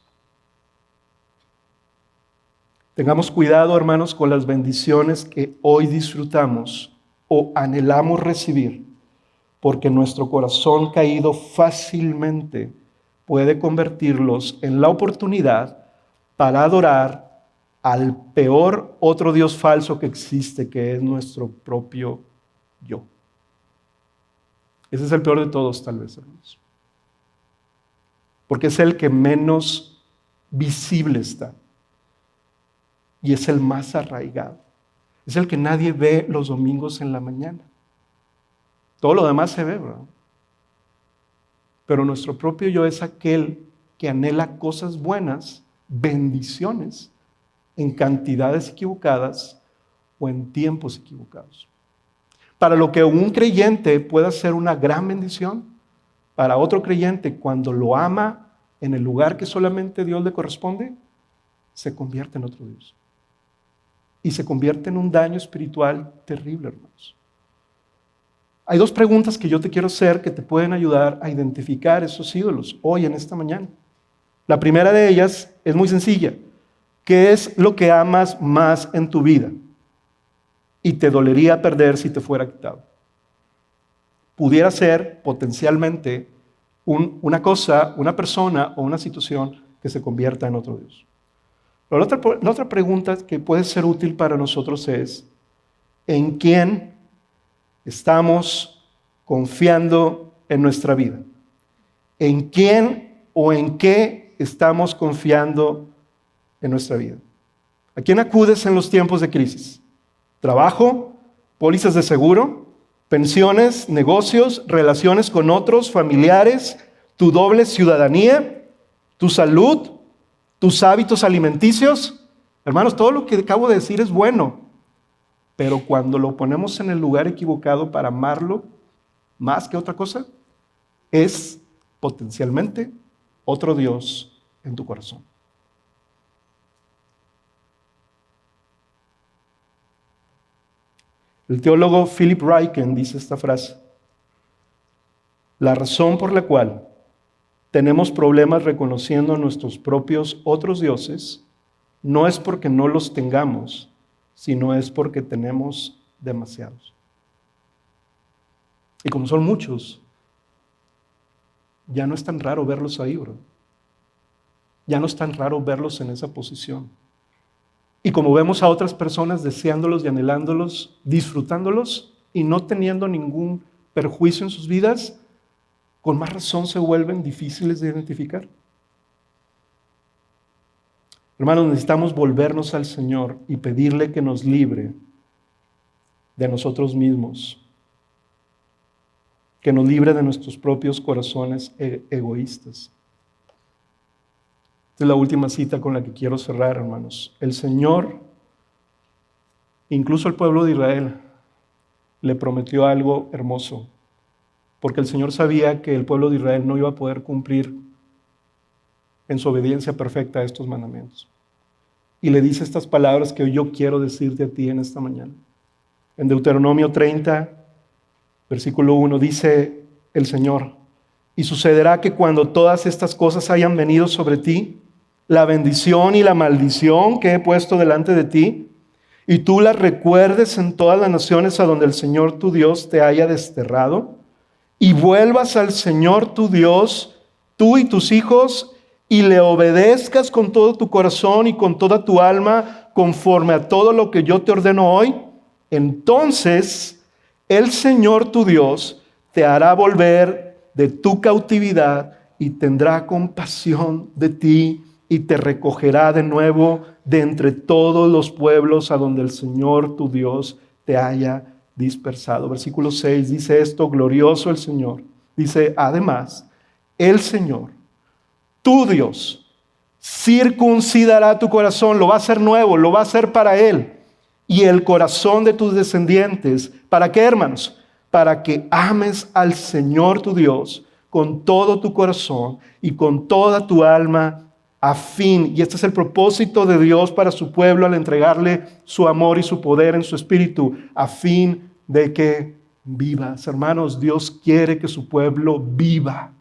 Tengamos cuidado, hermanos, con las bendiciones que hoy disfrutamos o anhelamos recibir, porque nuestro corazón caído fácilmente puede convertirlos en la oportunidad para adorar al peor otro Dios falso que existe, que es nuestro propio yo. Ese es el peor de todos, tal vez, hermanos. Porque es el que menos visible está. Y es el más arraigado. Es el que nadie ve los domingos en la mañana. Todo lo demás se ve, ¿verdad? Pero nuestro propio yo es aquel que anhela cosas buenas, bendiciones, en cantidades equivocadas o en tiempos equivocados. Para lo que un creyente pueda ser una gran bendición, para otro creyente, cuando lo ama en el lugar que solamente Dios le corresponde, se convierte en otro Dios. Y se convierte en un daño espiritual terrible, hermanos. Hay dos preguntas que yo te quiero hacer que te pueden ayudar a identificar esos ídolos hoy, en esta mañana. La primera de ellas es muy sencilla. ¿Qué es lo que amas más en tu vida y te dolería perder si te fuera quitado? Pudiera ser potencialmente una cosa, una persona o una situación que se convierta en otro Dios. La otra pregunta que puede ser útil para nosotros es, ¿en quién estamos confiando en nuestra vida? ¿En quién o en qué estamos confiando en nuestra vida? ¿A quién acudes en los tiempos de crisis? ¿Trabajo? ¿Pólizas de seguro? ¿Pensiones? ¿Negocios? ¿Relaciones con otros? ¿Familiares? ¿Tu doble ciudadanía? ¿Tu salud? ¿Tus hábitos alimenticios? Hermanos, todo lo que acabo de decir es bueno, pero cuando lo ponemos en el lugar equivocado para amarlo más que otra cosa, es potencialmente otro Dios en tu corazón. El teólogo Philip Ryken dice esta frase: la razón por la cual tenemos problemas reconociendo a nuestros propios otros dioses no es porque no los tengamos, sino es porque tenemos demasiados. Y como son muchos, ya no es tan raro verlos ahí, bro. Ya no es tan raro verlos en esa posición. Y como vemos a otras personas deseándolos y anhelándolos, disfrutándolos y no teniendo ningún perjuicio en sus vidas, con más razón se vuelven difíciles de identificar. Hermanos, necesitamos volvernos al Señor y pedirle que nos libre de nosotros mismos, que nos libre de nuestros propios corazones egoístas. Esta es la última cita con la que quiero cerrar, hermanos. El Señor, incluso al pueblo de Israel, le prometió algo hermoso, porque el Señor sabía que el pueblo de Israel no iba a poder cumplir en su obediencia perfecta a estos mandamientos. Y le dice estas palabras que yo quiero decirte a ti en esta mañana. En Deuteronomio 30, versículo 1, dice el Señor: y sucederá que cuando todas estas cosas hayan venido sobre ti, la bendición y la maldición que he puesto delante de ti, y tú las recuerdes en todas las naciones a donde el Señor tu Dios te haya desterrado, y vuelvas al Señor tu Dios, tú y tus hijos, y le obedezcas con todo tu corazón y con toda tu alma, conforme a todo lo que yo te ordeno hoy, entonces el Señor tu Dios te hará volver de tu cautividad y tendrá compasión de ti y te recogerá de nuevo de entre todos los pueblos a donde el Señor tu Dios te haya dispersado. Versículo 6 dice esto: glorioso el Señor. Dice, además, el Señor, tu Dios, circuncidará tu corazón, lo va a hacer nuevo, lo va a hacer para Él, y el corazón de tus descendientes. ¿Para qué, hermanos? Para que ames al Señor tu Dios, con todo tu corazón y con toda tu alma, a fin, y este es el propósito de Dios para su pueblo al entregarle su amor y su poder en su espíritu, a fin de que vivas. Hermanos, Dios quiere que su pueblo viva.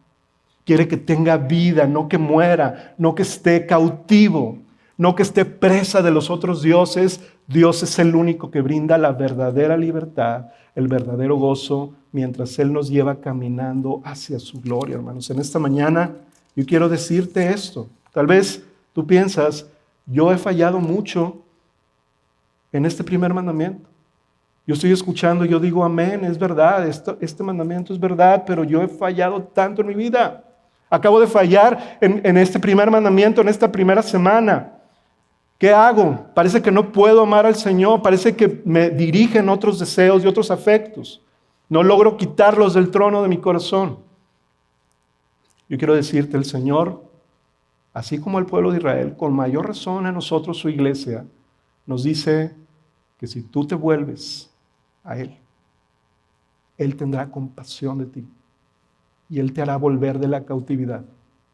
Quiere que tenga vida, no que muera, no que esté cautivo, no que esté presa de los otros dioses. Dios es el único que brinda la verdadera libertad, el verdadero gozo, mientras Él nos lleva caminando hacia su gloria, hermanos. En esta mañana yo quiero decirte esto. Tal vez tú piensas, yo he fallado mucho en este primer mandamiento. Yo estoy escuchando, yo digo amén, es verdad, este mandamiento es verdad, pero yo he fallado tanto en mi vida. Acabo de fallar en este primer mandamiento, en esta primera semana. ¿Qué hago? Parece que no puedo amar al Señor, parece que me dirigen otros deseos y otros afectos. No logro quitarlos del trono de mi corazón. Yo quiero decirte, el Señor, así como el pueblo de Israel, con mayor razón a nosotros, su iglesia, nos dice que si tú te vuelves a Él, Él tendrá compasión de ti y Él te hará volver de la cautividad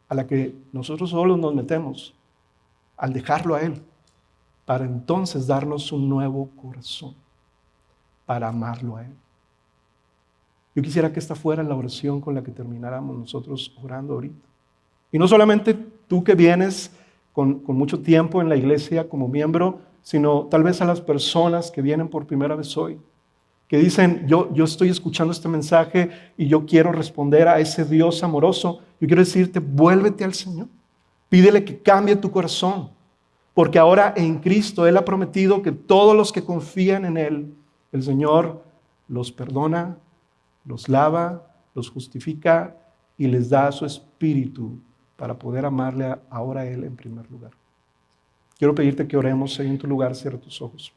a la que nosotros solos nos metemos al dejarlo a Él, para entonces darnos un nuevo corazón, para amarlo a Él. Yo quisiera que esta fuera la oración con la que termináramos nosotros orando ahorita. Y no solamente tú que vienes con mucho tiempo en la iglesia como miembro, sino tal vez a las personas que vienen por primera vez hoy, que dicen, yo estoy escuchando este mensaje y yo quiero responder a ese Dios amoroso. Yo quiero decirte, vuélvete al Señor. Pídele que cambie tu corazón, porque ahora en Cristo Él ha prometido que todos los que confían en Él, el Señor los perdona, los lava, los justifica y les da su espíritu para poder amarle ahora a Él en primer lugar. Quiero pedirte que oremos ahí en tu lugar, cierra tus ojos.